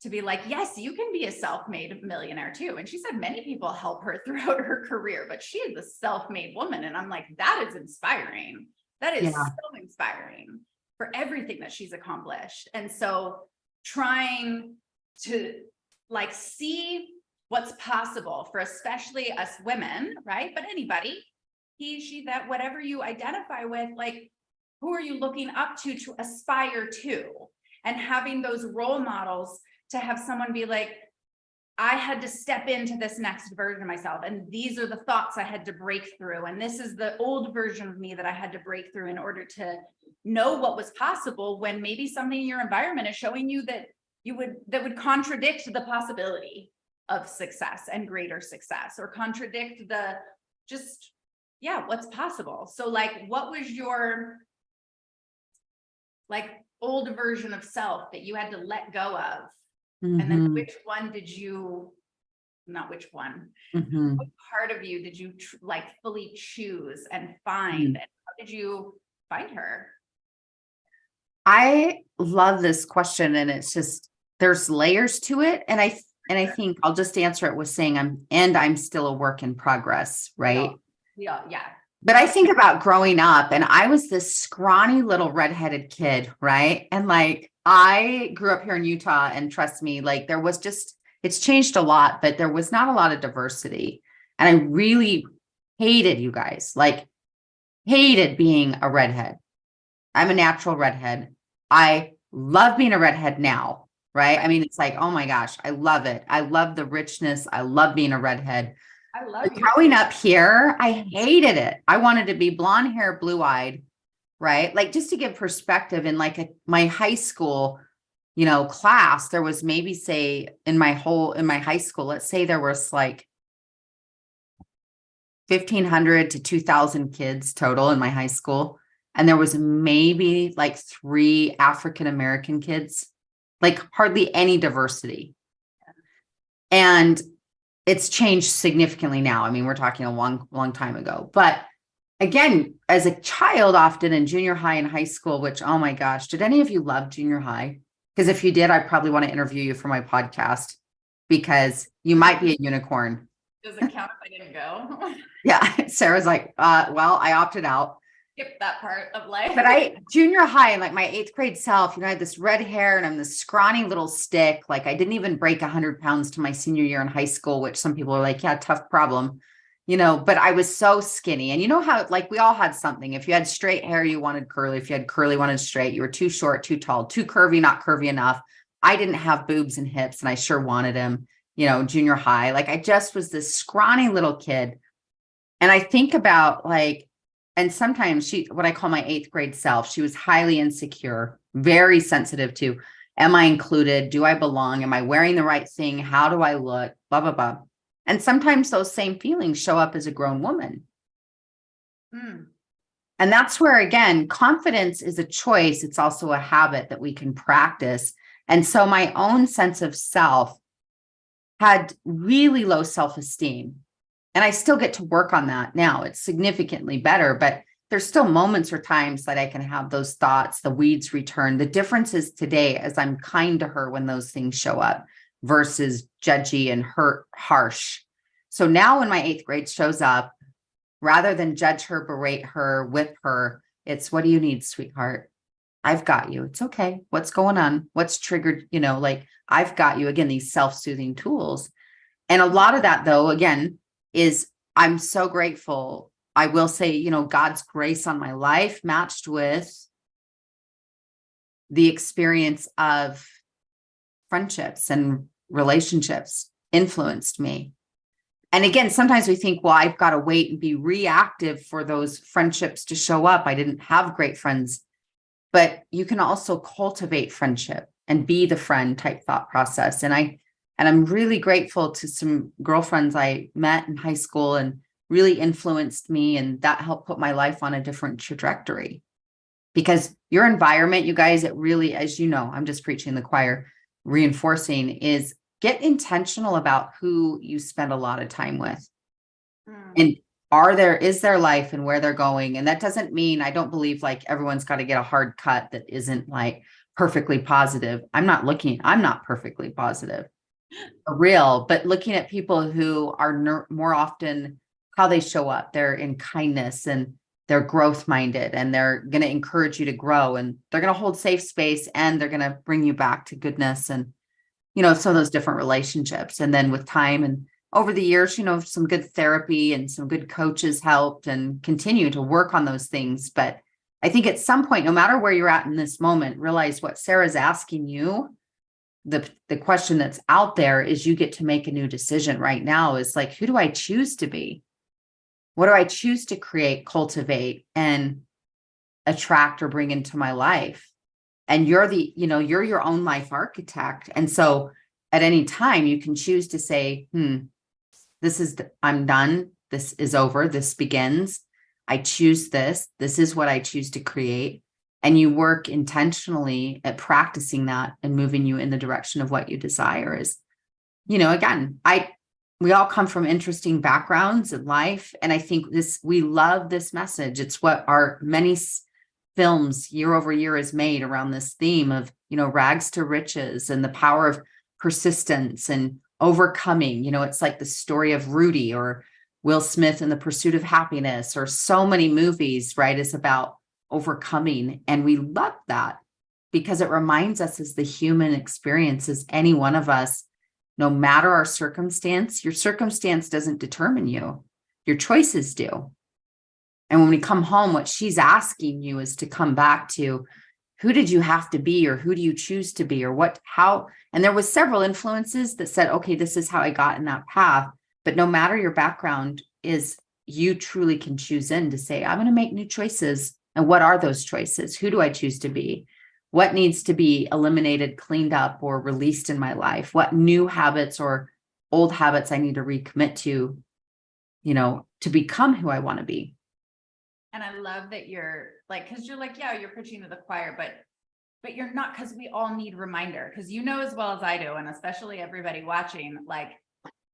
Speaker 1: to be like, yes, you can be a self-made millionaire too. And she said many people help her throughout her career, but she is a self-made woman. And I'm like, that is inspiring. That is so inspiring for everything that she's accomplished. And so trying to like see what's possible for especially us women, right? But anybody, he, she, that, whatever you identify with, like, who are you looking up to aspire to? And having those role models to have someone be like, I had to step into this next version of myself. And these are the thoughts I had to break through. And this is the old version of me that I had to break through in order to know what was possible, when maybe something in your environment is showing you that that would contradict the possibility of success and greater success, or contradict the just, yeah, what's possible. So like, what was your like old version of self that you had to let go of? And then
Speaker 2: Mhm.
Speaker 1: which one did you, not which one,
Speaker 2: Mhm.
Speaker 1: what part of you did you like fully choose and find?
Speaker 2: Mm.
Speaker 1: And how did you find her?
Speaker 2: I love this question, and it's just there's layers to it, and I think I'll just answer it with saying I'm still a work in progress, right?
Speaker 1: Yeah.
Speaker 2: But I think about growing up, and I was this scrawny little redheaded kid, right? And like I grew up here in Utah, and trust me, like there was just it's changed a lot, but there was not a lot of diversity. And I really hated you guys, like hated being a redhead. I'm a natural redhead. I love being a redhead now, right? I mean, it's like, oh my gosh, I love it. I love the richness. I love being a redhead.
Speaker 1: I love you.
Speaker 2: Growing up here, I hated it. I wanted to be blonde hair, blue eyed, right? Like just to give perspective in like my high school, class, there was maybe say in my high school, let's say there was like 1,500 to 2,000 kids total in my high school. And there was maybe like 3 African-American kids, like hardly any diversity. And it's changed significantly now. I mean, we're talking a long, long time ago. But again, as a child, often in junior high and high school, which, oh my gosh, did any of you love junior high? Because if you did, I probably want to interview you for my podcast because you might be a unicorn.
Speaker 1: Does it count if I didn't go?
Speaker 2: Yeah. Sarah's like, well, I opted out.
Speaker 1: Skip that part of life.
Speaker 2: But junior high, and like my 8th grade self, I had this red hair and I'm this scrawny little stick. Like I didn't even break 100 pounds to my senior year in high school, which some people are like, yeah, tough problem, but I was so skinny. And you know how, like, we all had something. If you had straight hair, you wanted curly. If you had curly, wanted straight. You were too short, too tall, too curvy, not curvy enough. I didn't have boobs and hips, and I sure wanted them, junior high. Like I just was this scrawny little kid. And I think about and sometimes what I call my 8th grade self, she was highly insecure, very sensitive to, am I included? Do I belong? Am I wearing the right thing? How do I look? Blah, blah, blah. And sometimes those same feelings show up as a grown woman.
Speaker 1: Mm.
Speaker 2: And that's where, again, confidence is a choice. It's also a habit that we can practice. And so my own sense of self had really low self-esteem. And I still get to work on that now. It's significantly better, but there's still moments or times that I can have those thoughts, the weeds return. The difference is today as I'm kind to her when those things show up versus judgy and harsh. So now when my 8th grade shows up, rather than judge her, berate her, whip her, it's, what do you need, sweetheart? I've got you. It's okay. What's going on? What's triggered? I've got you. Again, these self-soothing tools. And a lot of that, though, again, is I'm so grateful. I will say, God's grace on my life matched with the experience of friendships and relationships influenced me. And again, sometimes we think, well, I've got to wait and be reactive for those friendships to show up. I didn't have great friends, but you can also cultivate friendship and be the friend type thought process. And I'm really grateful to some girlfriends I met in high school and really influenced me. And that helped put my life on a different trajectory. Because your environment, you guys, it really, as you know, I'm just preaching the choir, reinforcing, is get intentional about who you spend a lot of time with. And is their life and where they're going. And that doesn't mean, I don't believe like everyone's got to get a hard cut that isn't like perfectly positive. I'm not perfectly positive. Real, but looking at people who are more often how they show up, they're in kindness and they're growth minded and they're going to encourage you to grow and they're going to hold safe space and they're going to bring you back to goodness and, so those different relationships. And then with time and over the years, some good therapy and some good coaches helped and continue to work on those things. But I think at some point, no matter where you're at in this moment, realize what Sarah's asking you. The question that's out there is you get to make a new decision right now is like, who do I choose to be? What do I choose to create, cultivate, and attract or bring into my life? And you're your own life architect. And so at any time, you can choose to say, I'm done. This is over. This begins. I choose this. This is what I choose to create. And you work intentionally at practicing that and moving you in the direction of what you desire. Is, again, we all come from interesting backgrounds in life. And I think we love this message. It's what our many films year over year is made around this theme of, rags to riches and the power of persistence and overcoming. It's like the story of Rudy or Will Smith in The Pursuit of Happiness, or so many movies, right? Is about overcoming. And we love that because it reminds us, as the human experience, as any one of us, no matter our circumstance, your circumstance doesn't determine you. Your choices do. And when we come home, what she's asking you is to come back to, who did you have to be, or who do you choose to be, or how, and there was several influences that said, okay, this is how I got in that path. But no matter your background, you truly can choose in to say, I'm going to make new choices. And what are those choices? Who do I choose to be? What needs to be eliminated, cleaned up, or released in my life? What new habits or old habits I need to recommit to, to become who I want to be.
Speaker 1: And I love that you're like, because you're like, yeah, you're preaching to the choir, but you're not, because we all need reminder, because as well as I do, and especially everybody watching, like,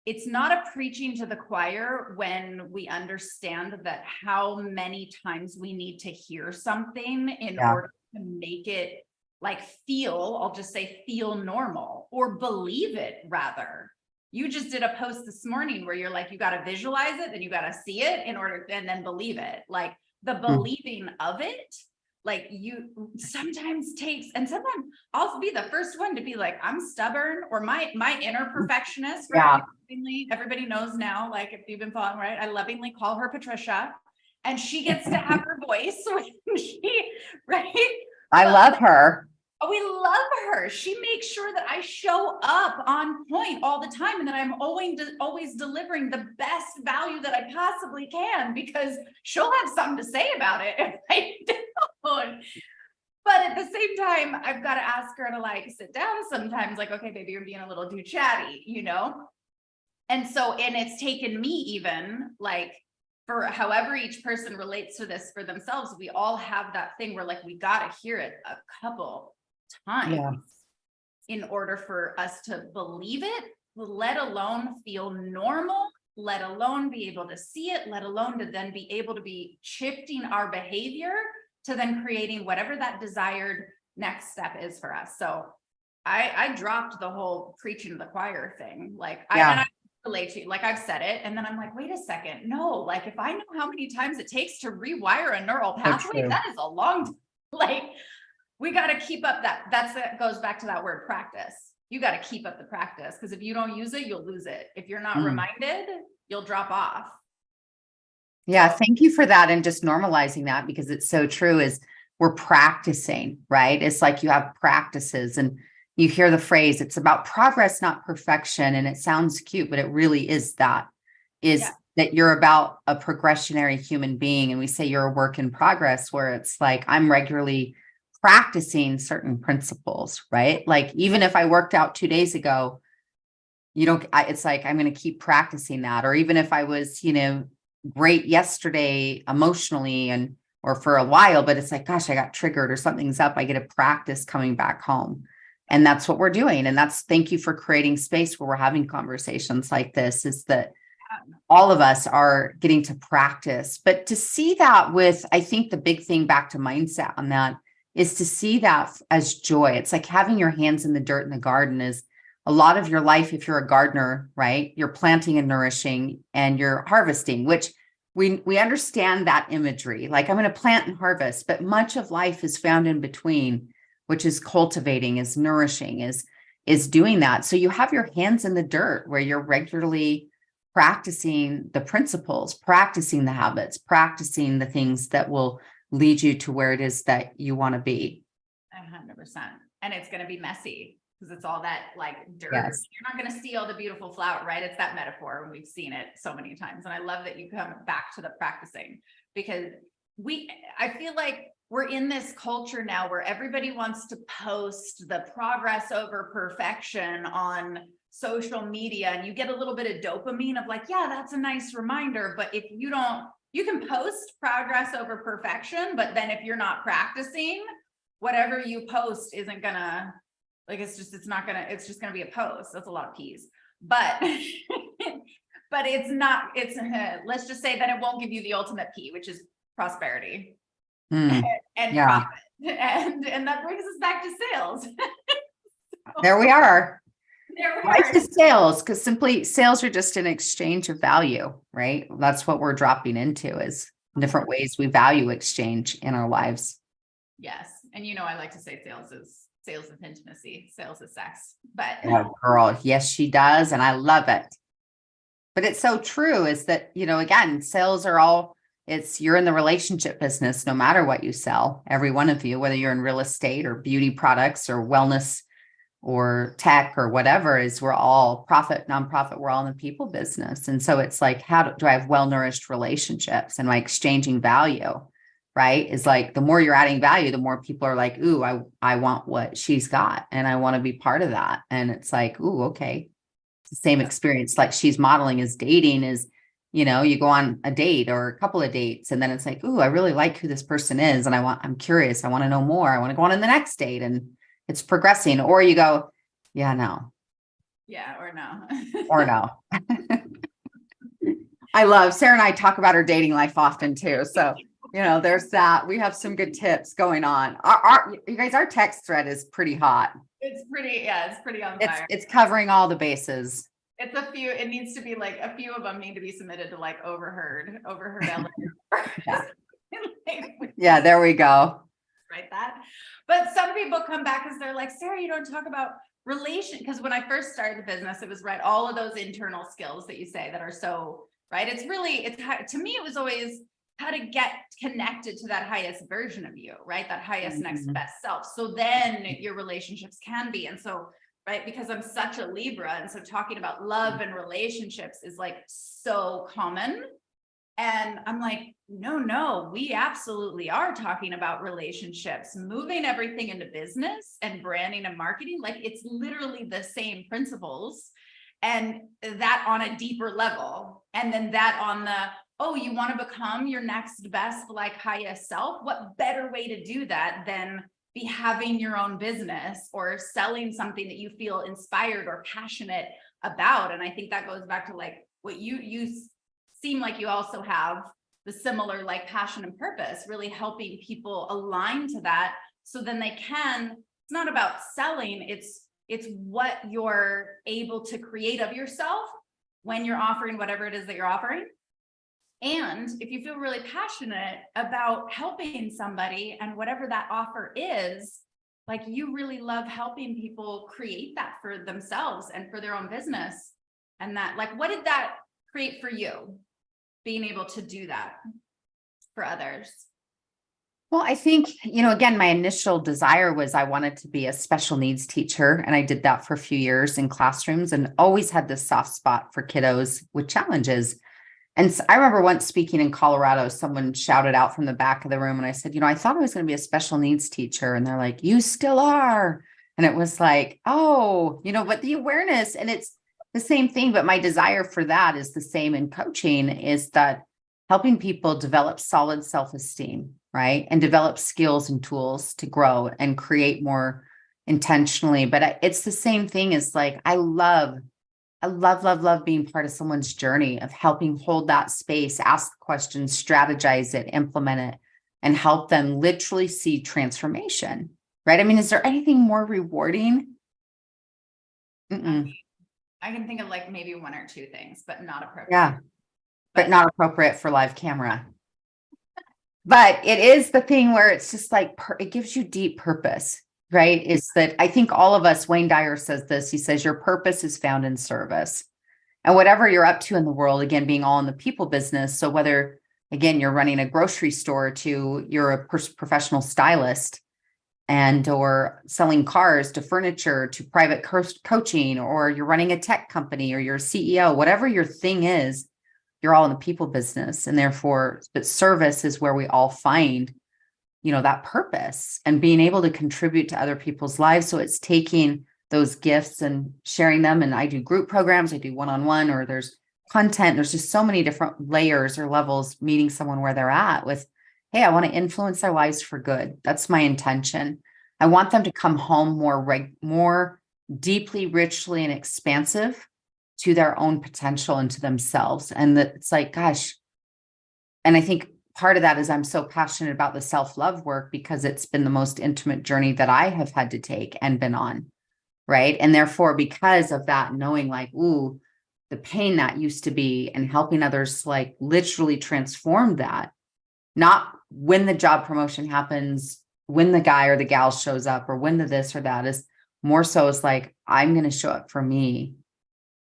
Speaker 1: it's not a preaching to the choir when we understand that how many times we need to hear something in order to make it like I'll just say feel normal, or believe it rather. You just did a post this morning where you're like, you got to visualize it, then you got to see it and then believe it. Like the believing of it, like you sometimes takes, and sometimes I'll be the first one to be like, I'm stubborn, or my inner perfectionist, right? Everybody knows now, like if you've been following, right? I lovingly call her Patricia, and she gets to have her voice when right?
Speaker 2: I love her.
Speaker 1: We love her. She makes sure that I show up on point all the time, and that I'm always delivering the best value that I possibly can, because she'll have something to say about it if I don't. But at the same time, I've got to ask her to like sit down sometimes, like, okay, baby, you're being a little too chatty, And it's taken me even like, for however each person relates to this for themselves, we all have that thing where like, we got to hear it a couple times in order for us to believe it, let alone feel normal, let alone be able to see it, let alone to then be able to be shifting our behavior to then creating whatever that desired next step is for us. So I dropped the whole preaching to the choir thing. Like I relate to you, like I've said it, and then I'm like, wait a second, no, like if I know how many times it takes to rewire a neural pathway, that is a long time. Like we got to keep up that goes back to that word practice. You got to keep up the practice, because if you don't use it, you'll lose it. If you're not reminded, you'll drop off.
Speaker 2: Yeah. Thank you for that. And just normalizing that, because it's so true, is we're practicing, right? It's like you have practices, and you hear the phrase, it's about progress, not perfection. And it sounds cute, but it really is that you're about a progressionary human being. And we say you're a work in progress, where it's like, I'm regularly practicing certain principles, right? Like even if I worked out 2 days ago, it's like, I'm going to keep practicing that. Or even if I was, great yesterday emotionally or for a while, but it's like, gosh, I got triggered or something's up. I get to practice coming back home. And that's what we're doing. And thank you for creating space where we're having conversations like this, is that all of us are getting to practice. But to see that I think the big thing back to mindset on that is to see that as joy. It's like having your hands in the dirt in the garden is a lot of your life. If you're a gardener, right, you're planting and nourishing and you're harvesting, which we understand that imagery. Like I'm going to plant and harvest, but much of life is found in between, which is cultivating, is nourishing, is doing that. So you have your hands in the dirt where you're regularly practicing the principles, practicing the habits, practicing the things that will lead you to where it is that you want to be.
Speaker 1: 100%. And it's going to be messy, because it's all that like dirt.
Speaker 2: Yes.
Speaker 1: You're not going to see all the beautiful flower, right? It's that metaphor, and we've seen it so many times. And I love that you come back to the practicing, because I feel like we're in this culture now where everybody wants to post the progress over perfection on social media, and you get a little bit of dopamine of like, yeah, that's a nice reminder. But if you don't, you can post progress over perfection, but then if you're not practicing, whatever you post isn't gonna, like, it's just gonna be a post. That's a lot of P's, but but it's not, let's just say that it won't give you the ultimate P, which is prosperity
Speaker 2: Mm,
Speaker 1: and
Speaker 2: yeah,
Speaker 1: profit. And that brings us back to sales.
Speaker 2: there we are.
Speaker 1: There we
Speaker 2: Life
Speaker 1: are.
Speaker 2: is sales, because simply sales are just an exchange of value, right? That's what we're dropping into, is different ways we value exchange in our lives.
Speaker 1: Yes. And I like to say sales is intimacy, sales is sex, but
Speaker 2: Oh, girl, yes, she does. And I love it. But it's so true, is that, again, sales are all, you're in the relationship business, no matter what you sell, every one of you, whether you're in real estate or beauty products or wellness or tech or whatever, is we're all profit, nonprofit, we're all in the people business. And so it's like, how do I have well-nourished relationships, and my exchanging value, right? Is like, the more you're adding value, the more people are like, ooh, I want what she's got, and I want to be part of that. And it's like, ooh, okay. It's the same experience like she's modeling is dating is, you go on a date or a couple of dates, and then it's like, ooh, I really like who this person is. And I'm curious. I want to know more. I want to go on the next date, and it's progressing. Or you go, yeah, no.
Speaker 1: yeah, or no.
Speaker 2: Or no. I love Serah and I talk about our dating life often too. So, there's that. We have some good tips going on. You guys, our text thread is pretty hot.
Speaker 1: It's pretty on fire.
Speaker 2: It's covering all the bases.
Speaker 1: It needs to be like a few of them need to be submitted to like overheard element.
Speaker 2: Yeah.
Speaker 1: Like,
Speaker 2: Yeah, there we go.
Speaker 1: Right, that. But some people come back because they're like, Serah, you don't talk about because when I first started the business, it was all of those internal skills that you say that are so right. To me, it was always how to get connected to that highest version of you, right? That highest next best self. So then your relationships can be. And so, right, because I'm such a Libra, and so talking about love and relationships is like so common. And I'm like, no, we absolutely are talking about relationships, moving everything into business and branding and marketing. Like, it's literally the same principles, and that on a deeper level. And then that on you want to become your next best, like, highest self. What better way to do that than be having your own business or selling something that you feel inspired or passionate about? And I think that goes back to like what you seem like you also have the similar like passion and purpose, really helping people align to that. So then it's not about selling. It's what you're able to create of yourself when you're offering whatever it is that you're offering. And if you feel really passionate about helping somebody and whatever that offer is, like, you really love helping people create that for themselves and for their own business. And that, like, what did that create for you, being able to do that for others?
Speaker 2: Well, I think, again, my initial desire was I wanted to be a special needs teacher. And I did that for a few years in classrooms, and always had this soft spot for kiddos with challenges. And so I remember once speaking in Colorado, someone shouted out from the back of the room, and I said, I thought I was going to be a special needs teacher. And they're like, you still are. And it was like, oh, but the awareness, and it's the same thing, but my desire for that is the same in coaching, is that helping people develop solid self-esteem, right? And develop skills and tools to grow and create more intentionally. But it's the same thing as like, I love being part of someone's journey of helping hold that space, ask questions, strategize it, implement it, and help them literally see transformation, right? I mean, is there anything more rewarding?
Speaker 1: I can think of like maybe one or two things, but not appropriate.
Speaker 2: Yeah, but not appropriate for live camera. But it is the thing where it's just like, it gives you deep purpose. Right? Is that I think all of us, Wayne Dyer says this, he says, your purpose is found in service. And whatever you're up to in the world, again, being all in the people business. So whether, again, you're running a grocery store to you're a professional stylist, or selling cars to furniture to private coaching, or you're running a tech company, or you're a CEO, whatever your thing is, you're all in the people business, and therefore, but service is where we all find, that purpose and being able to contribute to other people's lives. So it's taking those gifts and sharing them. And I do group programs, I do one-on-one, or there's content. There's just so many different layers or levels, meeting someone where they're at with, hey, I want to influence their lives for good. That's my intention. I want them to come home more deeply, richly, and expansive to their own potential and to themselves. And that it's like, gosh. And I think part of that is I'm so passionate about the self-love work because it's been the most intimate journey that I have had to take and been on. Right. And therefore, because of that, knowing like, ooh, the pain that used to be, and helping others like literally transform that, not when the job promotion happens, when the guy or the gal shows up, or when the this or that, is more so it's like, I'm going to show up for me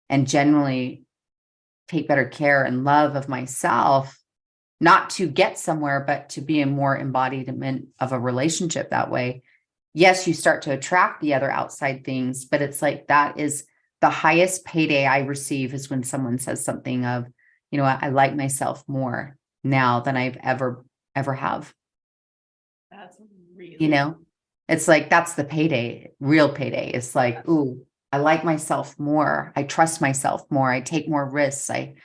Speaker 2: and genuinely take better care and love of myself, not to get somewhere, but to be a more embodiment of a relationship that way. Yes, you start to attract the other outside things, but it's like, that is the highest payday I receive, is when someone says something of, I like myself more now than I've ever have.
Speaker 1: That's really,
Speaker 2: it's like, that's the payday, real payday. It's like, ooh, I like myself more. I trust myself more. I take more risks. I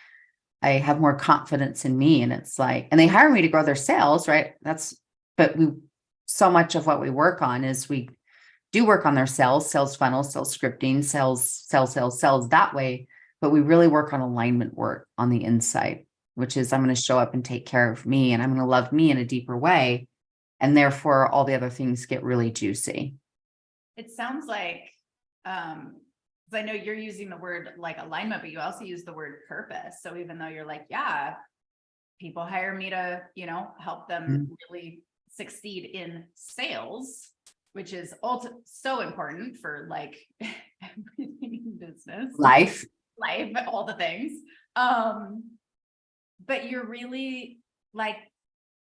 Speaker 2: have more confidence in me. And it's like, and they hire me to grow their sales, right? But so much of what we work on is we do work on their sales funnels, sales scripting, sales that way. But we really work on alignment work on the inside, which is, I'm going to show up and take care of me, and I'm going to love me in a deeper way. And therefore all the other things get really juicy.
Speaker 1: it sounds like, 'cause I know you're using the word like alignment, but you also use the word purpose. So even though you're like, yeah, people hire me to, help them really succeed in sales, which is also so important for like everything in business,
Speaker 2: Life,
Speaker 1: all the things. But you're really like,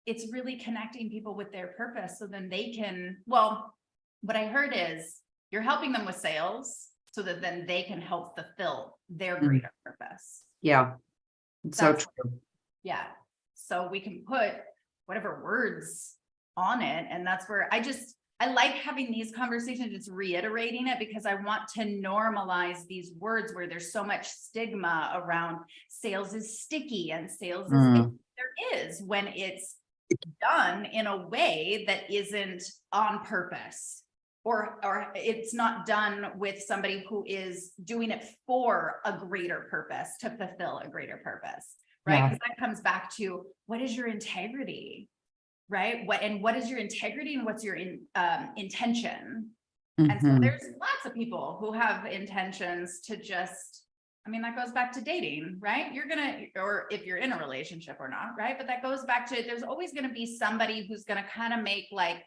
Speaker 1: it's really connecting people with their purpose. So then they can, well, what I heard is you're helping them with sales so that then they can help fulfill their greater purpose.
Speaker 2: yeah, it's so true.
Speaker 1: Yeah. So we can put whatever words on it. And that's where I like having these conversations, just reiterating it, because I want to normalize these words where there's so much stigma around sales is sticky and sales is, there is, when it's done in a way that isn't on purpose, or it's not done with somebody who is doing it for a greater purpose, to fulfill a greater purpose. Right. Because that comes back to, what is your integrity? Right. What is your integrity, and what's your intention? And so there's lots of people who have intentions to just, that goes back to dating, right? Or if you're in a relationship or not, right? But that goes back to, there's always going to be somebody who's going to kind of make, like,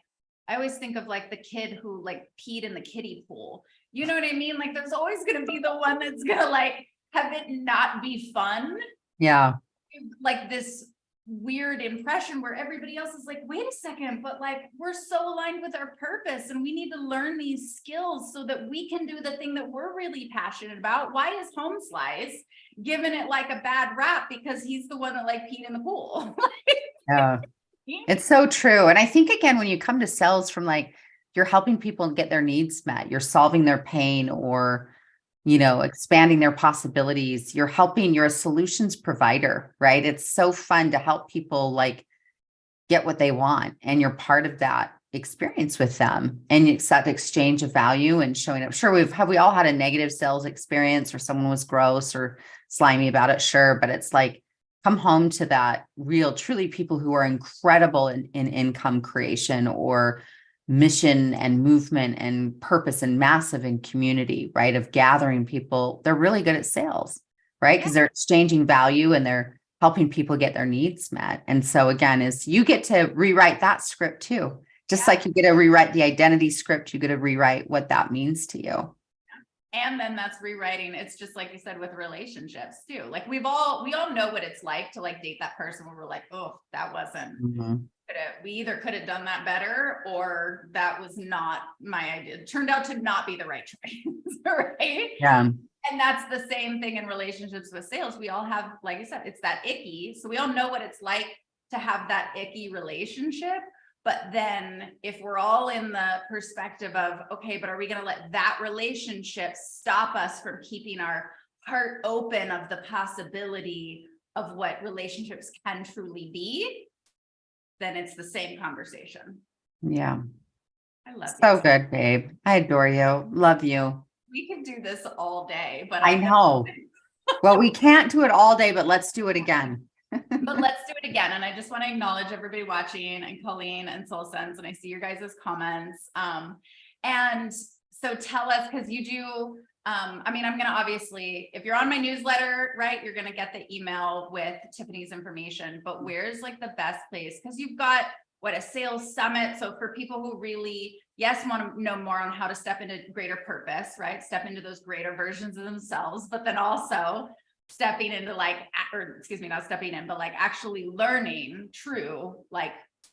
Speaker 1: I always think of like the kid who like peed in the kiddie pool. You know what I mean? Like, there's always going to be the one that's going to like have it not be fun.
Speaker 2: Yeah.
Speaker 1: Like this weird impression where everybody else is like, wait a second, but like, we're so aligned with our purpose, and we need to learn these skills so that we can do the thing that we're really passionate about. Why is Home Slice giving it like a bad rap because he's the one that like peed in the pool?
Speaker 2: Yeah, it's so true. And I think, again, when you come to sales from like, you're helping people get their needs met, you're solving their pain, or expanding their possibilities. You're a solutions provider, right? It's so fun to help people like get what they want. And you're part of that experience with them. And it's that exchange of value and showing up. Sure, we all had a negative sales experience, or someone was gross or slimy about it. Sure. But it's like, come home to that real, truly people who are incredible in income creation, or mission and movement and purpose, and massive in community, right? Of gathering people. They're really good at sales, right? Because they're exchanging value and they're helping people get their needs met. And so again, is you get to rewrite that script too. Just like you get to rewrite the identity script, you get to rewrite what that means to you.
Speaker 1: And then that's rewriting. It's just like you said with relationships too. Like we all know what it's like to like date that person where we're like, oh, that wasn't, we either could have done that better, or that was not my idea. It turned out to not be the right choice. Right.
Speaker 2: Yeah.
Speaker 1: And that's the same thing in relationships with sales. We all have, like I said, it's that icky. So we all know what it's like to have that icky relationship. But then if we're all in the perspective of, okay, but are we going to let that relationship stop us from keeping our heart open of the possibility of what relationships can truly be? Then it's the same conversation.
Speaker 2: Yeah.
Speaker 1: I love
Speaker 2: So
Speaker 1: you.
Speaker 2: good, babe. I adore you. Love you.
Speaker 1: We could do this all day, but
Speaker 2: I know. Well, we can't do it all day, but let's do it again.
Speaker 1: But let's do it again. And I just want to acknowledge everybody watching, and Colleen and Soul Sense. And I see your guys' comments. And so tell us, because you do, I mean, I'm going to obviously, if you're on my newsletter, right, you're going to get the email with Tiffany's information, but where's like the best place? Because you've got a sales summit. So for people who really, yes, want to know more on how to step into greater purpose, right? Step into those greater versions of themselves, but then also stepping into like, or excuse me, not stepping in, but like actually learning true, like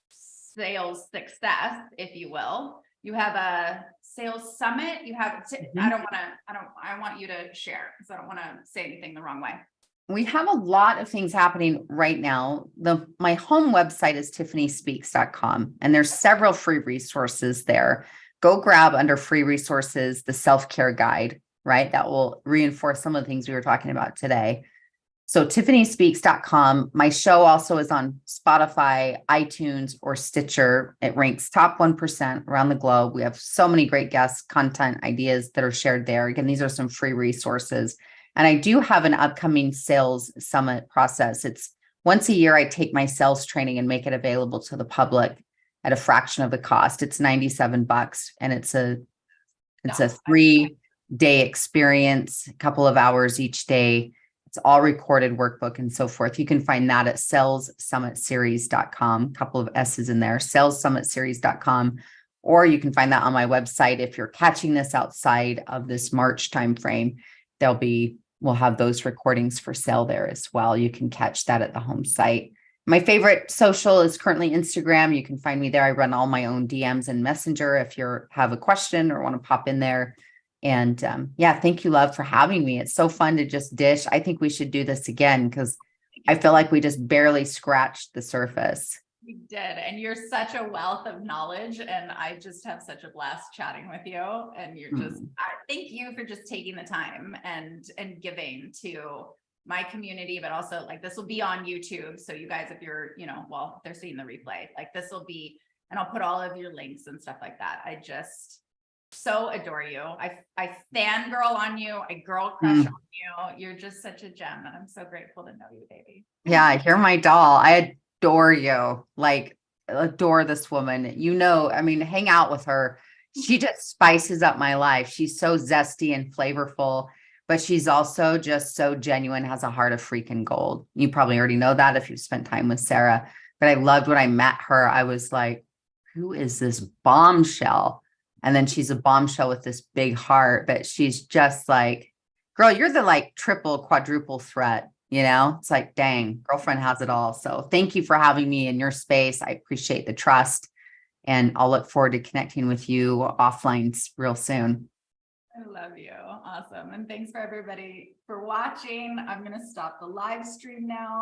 Speaker 1: sales success, if you will. You have a sales summit. You have, I want you to share because I don't want to say anything the wrong way.
Speaker 2: We have a lot of things happening right now. My home website is tiffanyspeaks.com, and there's several free resources there. Go grab under free resources, the self-care guide, right? That will reinforce some of the things we were talking about today. So tiffanyspeaks.com. My show also is on Spotify, iTunes, or Stitcher. It ranks top 1% around the globe. We have so many great guests, content ideas that are shared there. Again, these are some free resources. And I do have an upcoming sales summit process. It's once a year, I take my sales training and make it available to the public at a fraction of the cost. It's $97, and it's a 3-day experience, a couple of hours each day. It's all recorded workbook and so forth. You can find that at salessummitseries.com, a couple of S's in there, salessummitseries.com, or you can find that on my website. If you're catching this outside of this March timeframe, we'll have those recordings for sale there as well. You can catch that at the home site. My favorite social is currently Instagram. You can find me there. I run all my own DMs and Messenger if you have a question or want to pop in there. And yeah, thank you, love, for having me. It's so fun to just dish. I think we should do this again because I feel like we just barely scratched the surface.
Speaker 1: You did. And you're such a wealth of knowledge. And I just have such a blast chatting with you. And you're just, thank you for just taking the time and giving to my community, but also like this will be on YouTube. So you guys, if you're, well, if they're seeing the replay, like this will be, and I'll put all of your links and stuff like that. I just so adore you. I fangirl on you. I girl crush on you. You're just such a gem. And I'm so grateful to know you, baby.
Speaker 2: Yeah, you're my doll. I adore you. Like, adore this woman. I mean, hang out with her. She just spices up my life. She's so zesty and flavorful, but she's also just so genuine, has a heart of freaking gold. You probably already know that if you've spent time with Serah, but I loved when I met her. I was like, who is this bombshell? And then she's a bombshell with this big heart, but she's just like, girl, you're the like triple, quadruple threat. It's like, dang, girlfriend has it all. So thank you for having me in your space. I appreciate the trust, and I'll look forward to connecting with you offline real soon.
Speaker 1: I love you. Awesome. And thanks for everybody for watching. I'm going to stop the live stream now.